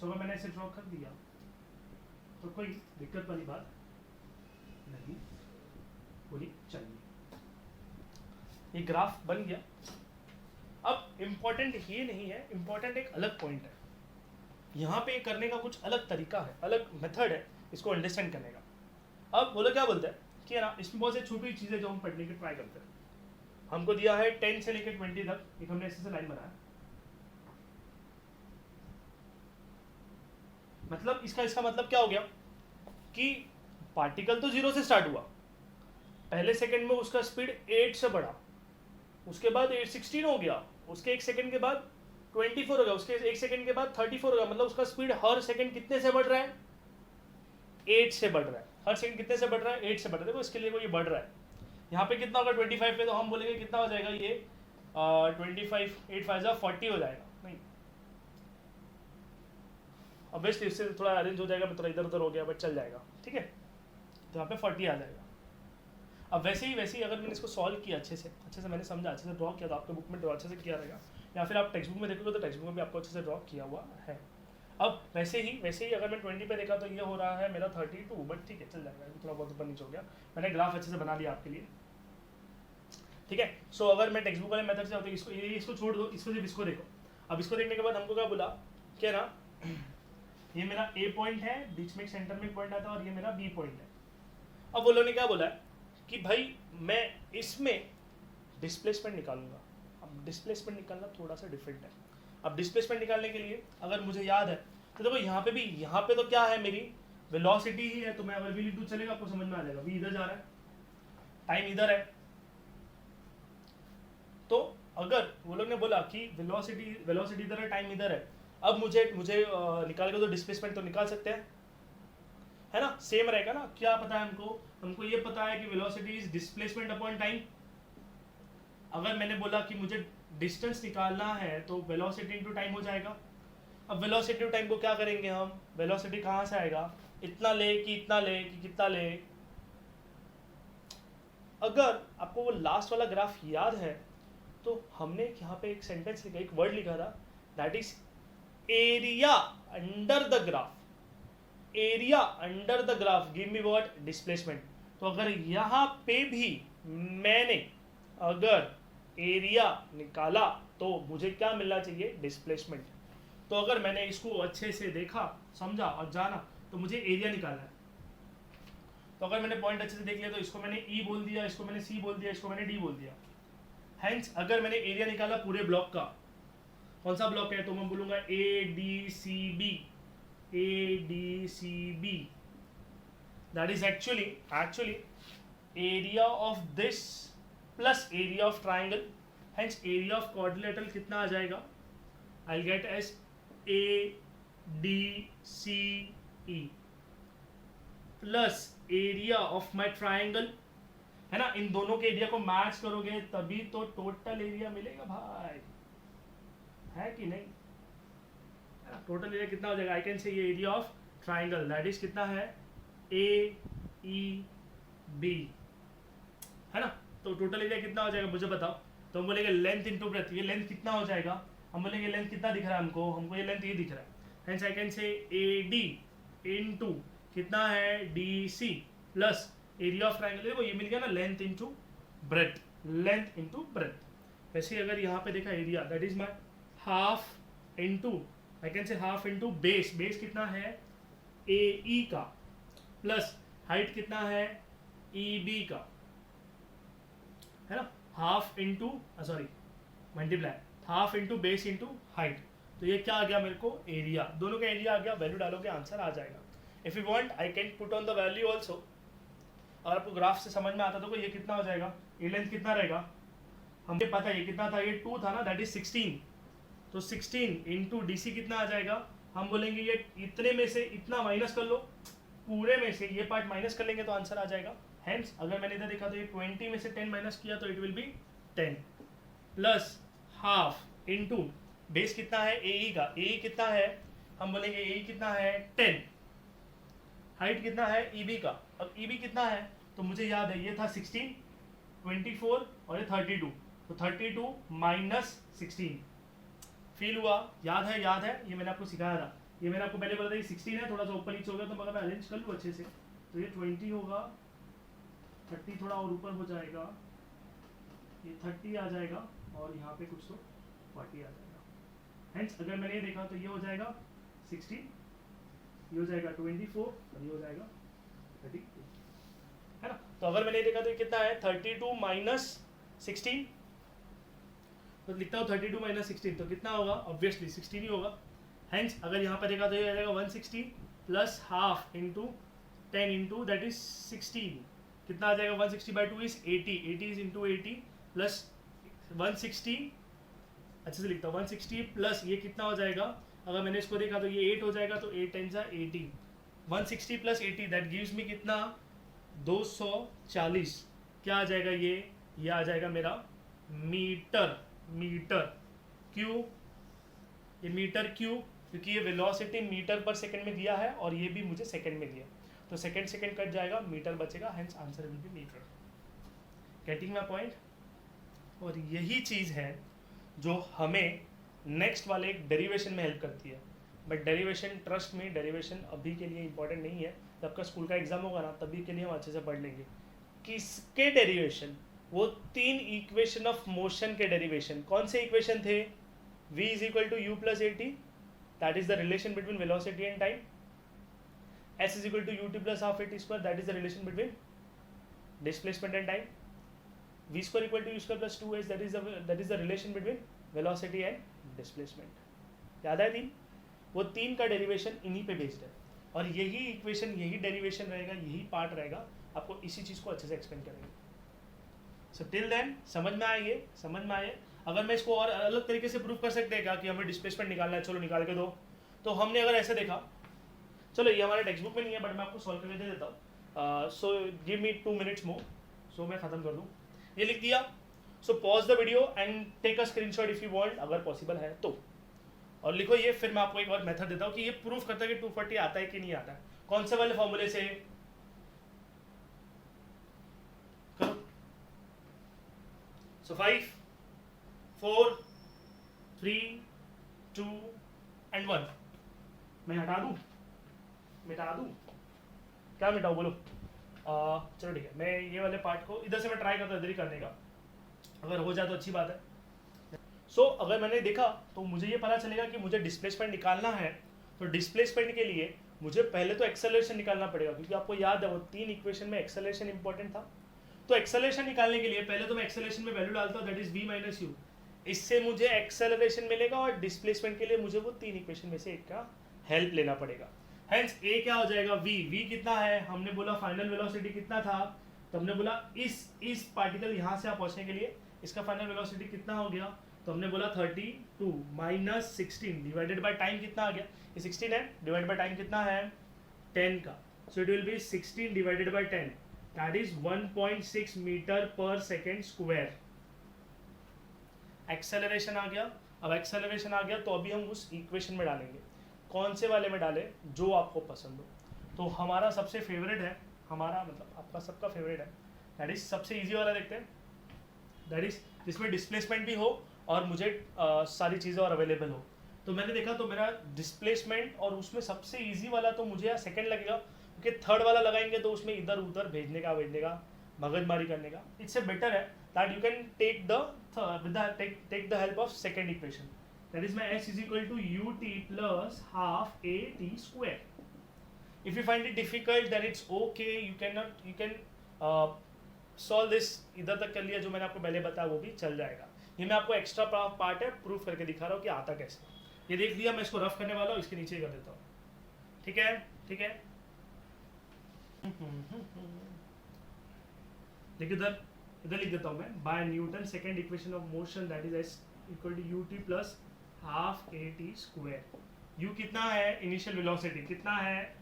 S1: So अगर मैंने इसे ड्रॉ कर दिया तो कोई दिक्कत वाली बात नहीं होनी चाहिए. ये ग्राफ बन गया. अब इम्पॉर्टेंट ये नहीं है, इम्पॉर्टेंट एक अलग पॉइंट है. यहाँ पे करने का कुछ अलग तरीका है, अलग मेथड है इसको अंडरस्टैंड करने का. अब बोलो क्या बोलते हैं कि है ना, इसमें बहुत से छोटी चीज़ें जो हम पढ़ने की ट्राई करते हैं. हमको दिया है 10 से लेकर 20 तक, एक हमने ऐसे से लाइन बनाया. मतलब इसका मतलब क्या हो गया कि पार्टिकल तो 0 से स्टार्ट हुआ, पहले सेकंड में उसका स्पीड 8 से बढ़ा, उसके बाद 16 हो गया, उसके एक सेकंड के बाद 24 हो गया, उसके एक सेकंड के बाद 34 हो गया. मतलब उसका स्पीड हर सेकंड कितने से बढ़ रहा है, 8 से बढ़ रहा है. हर सेकंड कितने से बढ़ रहा है, 8 से बढ़ रहा है. देखो इसके लिए कोई बढ़ रहा है. यहाँ पे कितना होगा 25 पे, तो हम बोलेंगे कितना हो जाएगा ये 25 8 5 40 हो जाएगा. नहीं, ऑब्वियसली इससे थोड़ा अरेंज हो जाएगा, मैं थोड़ा इधर उधर हो गया बट चल जाएगा. ठीक है, तो यहाँ पे 40 आ जाएगा. अब वैसे ही अगर मैंने इसको सॉल्व किया अच्छे से मैंने समझा, अच्छे से ड्रॉ किया, तो आपके बुक में ड्रॉ अच्छे से किया रहेगा, या फिर आप टेक्स्ट बुक में देखोगे तो टेक्स्ट बुक में भी आपको अच्छे से ड्रॉ किया हुआ है. अब वैसे ही अगर मैं 20 पे देखा तो ये हो रहा है मेरा 32, बट ठीक है चल जाएगा, थोड़ा बहुत ऊपर नीचे हो गया. मैंने ग्राफ अच्छे से बना लिया आपके लिए. ठीक है. सो अगर मैं टेक्स्ट बुक वाले मेथड से होती इसको छोड़ दो, इसको सिर्फ इसको देखो. अब इसको देखने के बाद हमको क्या बोला, क्या ना ये मेरा ए पॉइंट है, बीच में एक सेंटर में पॉइंट आता है, और ये मेरा बी पॉइंट है. अब वो लोगों ने क्या बोला है कि भाई मैं इसमें डिस्प्लेसमेंट निकालूंगा. अब डिस्प्लेसमेंट निकालना थोड़ा सा डिफरेंट है. अब डिस्प्लेसमेंट निकालने के लिए अगर मुझे याद है तो देखो यहाँ पे तो क्या है, मेरी वेलोसिटी ही है, तो मैं अगर वी टू चलेगा आपको समझ में आ जाएगा. वी इधर जा रहा है, टाइम इधर है. तो अगर वो लोग ने बोला कि वेलोसिटी इधर है, टाइम इधर है, अब मुझे निकाल के तो डिस्प्लेसमेंट तो निकाल सकते हैं, है ना. सेम रहेगा ना. क्या पता है हमको ये पता है कि velocity is displacement upon time. अगर मैंने बोला कि मुझे डिस्टेंस निकालना है तो वेलोसिटी इनटू टाइम हो जाएगा। अब वेलोसिटी टाइम को क्या करेंगे हम, वेलोसिटी कहाँ से आएगा, इतना ले कि इतना ले कि कितना ले। अगर आपको वो लास्ट वाला ग्राफ याद है तो हमने यहाँ पे एक सेंटेंस लिखा, एक वर्ड लिखा था, that is area under the graph. Area under the graph give me what, displacement. तो अगर यहाँ पे भी मैंने अगर एरिया निकाला तो मुझे क्या मिलना चाहिए, डिस्प्लेसमेंट। तो अगर मैंने इसको अच्छे से देखा, समझा और जाना तो मुझे एरिया निकालना है। तो अगर मैंने पॉइंट अच्छे से देख लिया तो इसको मैंने ई बोल दिया, इसको मैंने सी बोल दिया, इसको मैंने डी बोल दिया। हेंस अगर मैंने एरिया निकाला पूरे ब्लॉक का, कौन सा ब्लॉक है, तो मैं बोलूंगा A D C B, A D C B, that is actually area of this plus area of triangle. Hence area of quadrilateral कितना आ जाएगा, I get as A D C E plus area of my triangle, है ना। इन दोनों के area को match करोगे तभी तो टोटल एरिया मिलेगा भाई, है कि नहीं। टोटल एरिया कितना हो जाएगा, आई कैन से ये area of triangle that is कितना है, ए ई बी, है ना। तो टोटल एरिया कितना हो जाएगा मुझे बताओ। तो हम बोलेंगे लेंथ इंटू ब्रेथ, ये लेंथ कितना हो जाएगा, हम बोलेंगे लेंथ कितना दिख रहा है हमको ये लेंथ ये दिख रहा है। हेंस आई कैन से ए डी इंटू कितना है, D C plus area of triangle, देखो ये मिल गया ना, length into breadth, length into breadth. वैसे अगर यहाँ पे देखा area that is my half into, I can say half into base, base कितना है ए ई का, प्लस हाइट कितना है ई बी का, है ना। Half into sorry multiply, half into base into height. तो ये क्या आ गया मेरे को, एरिया। दोनों का एरिया आ गया, वैल्यू डालोगे आंसर आ जाएगा। If you want I can put on the value also. अगर आपको ग्राफ से समझ में आता तो ये कितना हो जाएगा, ये लेंथ कितना रहेगा, हमें पता है ये कितना था, ये 2 था ना, दैट इज 16। तो 16 इंटू डी सी कितना आ जाएगा, हम बोलेंगे ये इतने में से इतना माइनस कर लो, पूरे में से ये पार्ट माइनस कर लेंगे तो आंसर आ जाएगा। हेंस अगर मैंने इधर देखा तो ये 20 में से 10 माइनस किया तो it will B 10 plus half into base कितना है ए ई का, ए ई कितना है, हम बोलेंगे ए ई कितना है 10, हाइट कितना है ई बी का। अब ई बी कितना है तो मुझे याद है ये था 16, 24 और ये 32, तो 32 माइनस 16। फील हुआ, याद है ये मैंने आपको सिखाया था, ये मैंने आपको पहले बोला था ये 16 है, थोड़ा सा ऊपर नीचे हो गया तो मगर मैं अरेंज कर लूँ अच्छे से। तो ये 20 होगा, 30 थोड़ा और ऊपर हो जाएगा, ये 30 आ जाएगा और यहाँ पे कुछ तो 40 आ जाएगा। हेंस अगर मैंने ये देखा तो ये हो जाएगा 16, ये हो जाएगा 24 और ये हो जाएगा 32, है ना। तो अगर मैंने ये देखा तो ये कितना है 32 माइनस 16, तो लिखता हूँ 32 माइनस 16 तो कितना होगा, ऑब्वियसली 16 ही होगा। हेंस अगर यहाँ पर देखा तो ये आ जाएगा 160 plus half into 10 into that is 16, कितना आ जाएगा 160 by 2 is 80, 80 is into 80 plus 160, अच्छे से लिखता हूँ 160 प्लस ये कितना हो जाएगा, अगर मैंने इसको देखा तो ये 8 हो जाएगा, तो 8 10 80, 160 प्लस 80 दैट गिव्स मी कितना 240, क्या आ जाएगा ये आ जाएगा मेरा मीटर, मीटर क्यों, ये मीटर क्यों, क्योंकि ये वेलोसिटी मीटर पर सेकंड में दिया है और ये भी मुझे सेकंड में दिया, तो सेकंड कट जाएगा, मीटर बचेगा, hence answer will be metre. Getting my point. और यही चीज़ है जो हमें नेक्स्ट वाले एक डेरिवेशन में हेल्प करती है। बट डेरिवेशन, ट्रस्ट में डेरिवेशन अभी के लिए इंपॉर्टेंट नहीं है, जब का स्कूल का एग्जाम होगा ना तभी के लिए हम अच्छे से पढ़ लेंगे। किसके डेरिवेशन, वो 3 इक्वेशन ऑफ मोशन के डेरिवेशन। कौन से इक्वेशन थे, v is equal to u plus a t, that is the relation between velocity and time, s is equal to ut plus half at square, that is the relation between displacement and time, v square equal to u square plus 2s, that is the relation between velocity and displacement। याद है 3, वो 3 का derivation इन्हीं पे based है और यही equation, यही डेरिवेशन रहेगा, यही पार्ट रहेगा, आपको इसी चीज़ को अच्छे से एक्सप्लेन करेंगे। सो टिल देन समझ में आए। अगर मैं इसको और अलग तरीके से प्रूव कर सकते हैं क्या कि हमें डिस्प्लेसमेंट निकालना है, चलो निकाल के दो। तो हमने अगर ऐसे देखा, चलो ये हमारे टेक्स्ट बुक में नहीं है बट मैं आपको सॉल्व करके दे देता हूँ। So give me 2 minutes more, सो मैं ख़त्म कर दूँ। ये लिख दिया, so pause the video and take a screenshot if you want, अगर पॉसिबल है तो, और लिखो ये। फिर मैं आपको एक और मेथड देता हूँ कि ये प्रूफ करता है कि 240 आता है कि नहीं आता है। कौन से वाले फॉर्मूले से करो। सो 5 4 3 2 एंड 1। मैं हटा दूं, मिटा दूं, क्या मिटाऊं बोलो। चलो ठीक है, मैं ये वाले पार्ट को इधर से मैं ट्राई करता हूँ इधर ही करने का, अगर हो जाए तो अच्छी बात है। सो अगर मैंने देखा तो मुझे ये पता चलेगा कि मुझे डिस्प्लेसमेंट निकालना है, तो डिस्प्लेसमेंट के लिए मुझे पहले तो एक्सेलरेशन निकालना पड़ेगा, क्योंकि आपको याद है वो 3 इक्वेशन में एक्सेलरेशन इंपॉर्टेंट था। तो एक्सेलरेशन निकालने के लिए पहले तो मैं एक्सेलरेशन में वैल्यू डालता हूँ, that is v minus you. इससे मुझे एक्सेलरेशन मिलेगा, और डिस्प्लेसमेंट के लिए मुझे वो 3 इक्वेशन में से एक का हेल्प लेना पड़ेगा। हेंस ए क्या हो जाएगा, v कितना है, हमने बोला फाइनल वेलोसिटी कितना था, तो हमने बोला इस पार्टिकल यहाँ से आप पहुँचने के लिए इसका फाइनल वेलोसिटी कितना हो गया, तो हमने बोला 32 माइनस 16 डिवाइडेड बाय टाइम कितना आ गया, ये 16 है, डिवाइड बाय टाइम कितना है 10 का, so it will be 16 divided by 10, that is 1.6 metre पर सेकेंड स्क्वायर। एक्सेलरेशन आ गया। अब एक्सेलरेशन आ गया तो अभी हम उस इक्वेशन में डालेंगे, कौन से वाले में डालें, जो आपको पसंद हो। तो हमारा सबसे फेवरेट है, हमारा मतलब आपका सबका फेवरेट है, दैट इज सबसे इजी वाला देखते हैं, दैट इज जिसमें डिस्प्लेसमेंट भी हो और मुझे सारी चीज़ें और अवेलेबल हो। तो मैंने देखा तो मेरा डिस्प्लेसमेंट और उसमें सबसे इजी वाला तो मुझे सेकंड लगेगा, क्योंकि थर्ड वाला लगाएंगे तो उसमें इधर उधर भेजने का मगजमारी करने का, इससे बेटर है that you can take the help of second equation, that is my s is equal to ut plus half at square. If you find it difficult then it's okay, you can solve this, इधर तक कर लिया जो मैंने आपको पहले बताया वो भी चल जाएगा। ये मैं आपको एक्स्ट्रा पार्ट है प्रूफ करके दिखा रहा हूँ कि आता कैसे। ये देख लिया, मैं इसको रफ करने वाला हूँ, इसके नीचे ही कर देता हूँ, ठीक है ठीक है। देखिए इधर लिख देता हूँ मैं, by Newton second equation of motion that is s equal to u t plus half a t square. U कितना है, इनिशियल वेलोसिटी कितना है,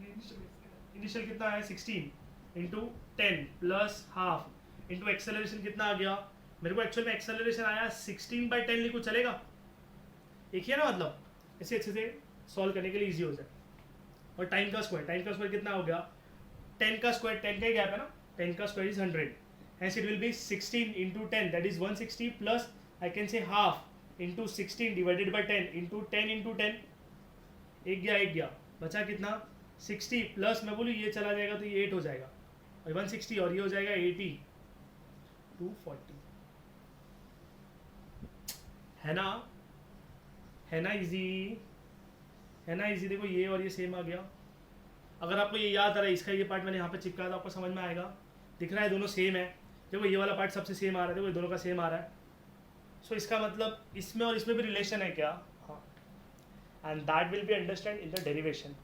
S1: इनिशियल कितना है 16 into 10 plus half into acceleration कितना आ गया, मेरे को एक्चुअल में एक्सेलरेशन आया 16/10 लिखो चलेगा, एक ही है ना, मतलब ऐसे अच्छे से सॉल्व करने के लिए इजी हो जाए। और टाइम का स्क्वायर कितना हो गया, 10 का स्क्वायर, 10 का ही गैप है ना, 10 का square is 100, hence it will be 16 into 10 that is 160 plus I can say half into 16 divided by 10 into 10 into 10, एक गया बचा कितना 60 प्लस मैं बोलूँ ये चला जाएगा तो ये 8 हो जाएगा, और 160 और ये हो जाएगा 80, 240 है ना इजी, देखो ये और ये सेम आ गया। अगर आपको ये याद आ रहा है, इसका ये पार्ट मैंने यहाँ पे चिपकाया तो आपको समझ में आएगा, दिख रहा है दोनों सेम है, देखो ये वाला पार्ट सबसे सेम आ रहा है, देखो ये दोनों का सेम आ रहा है, सो इसका मतलब इसमें और इसमें भी रिलेशन है क्या, हाँ, and that will be understand in the derivation.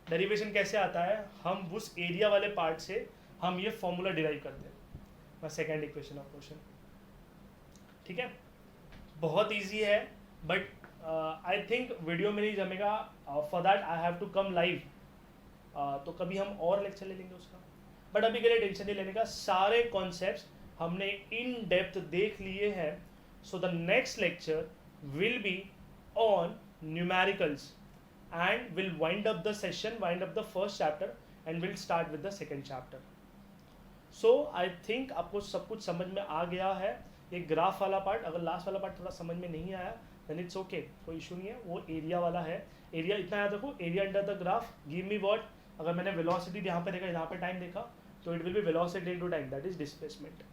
S1: Derivation कैसे आता है, हम उस एरिया वाले पार्ट से हम ये फॉर्मूला डिराइव करते हैं, सेकेंड इक्वेशन ऑफ मोशन, ठीक है, बहुत ईजी है, बट आई थिंक वीडियो में नहीं जमेगा, for that I have to come live, तो कभी हम और लेक्चर ले लेंगे उसका, बट अभी के लिए टेंशन नहीं लेने का, सारे कॉन्सेप्ट्स हमने इन डेप्थ देख लिए हैं। So the next lecture will be on numericals and will wind up the session, wind up the first chapter and will start with the second chapter. So I think आपको सब कुछ समझ में आ गया है। ये ग्राफ वाला पार्ट, अगर लास्ट वाला पार्ट थोड़ा समझ में नहीं आया देन इट्स ओके, कोई इशू नहीं है, वो एरिया वाला है। एरिया इतना याद रखो, area under the graph give me what, अगर मैंने वेलोसिटी यहाँ पे देखा, यहाँ पे टाइम देखा, तो it will B velocity into time, that is displacement.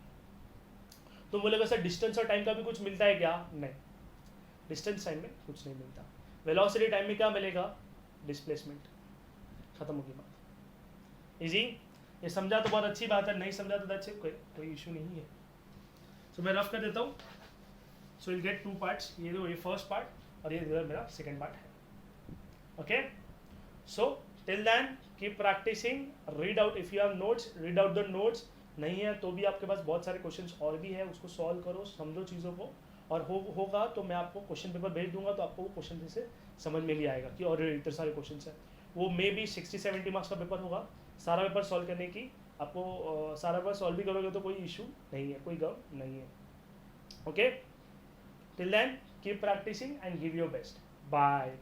S1: तो बोलेगा सर डिस्टेंस और टाइम का भी कुछ मिलता है क्या, नहीं, डिस्टेंस टाइम में कुछ नहीं मिलता, वेलोसिटी टाइम में क्या मिलेगा, डिस्प्लेसमेंट, खत्म होगी बात। इजी, ये समझा तो बहुत अच्छी बात है, नहीं समझा तो दैट्स इट, कोई इशू नहीं है। सो मैं रफ कर देता हूँ। सो विल गेट 2 पार्ट्स, ये फर्स्ट पार्ट और ये मेरा सेकेंड पार्ट है, okay. So till then keep practising, read out if you have notes, read out the notes, नहीं है तो भी आपके पास बहुत सारे क्वेश्चंस और भी है, उसको सॉल्व करो, समझो चीज़ों को, और होगा तो मैं आपको क्वेश्चन पेपर भेज दूंगा, तो आपको वो क्वेश्चन से समझ में भी आएगा कि और इतने सारे क्वेश्चन हैं। वो मे बी 60-70 मार्क्स का पेपर होगा, सारा पेपर सॉल्व करने की आपको सारा पेपर सॉल्व भी करोगे तो कोई इशू नहीं है, कोई गम नहीं है, Okay, till then keep practicing and give your best. Bye.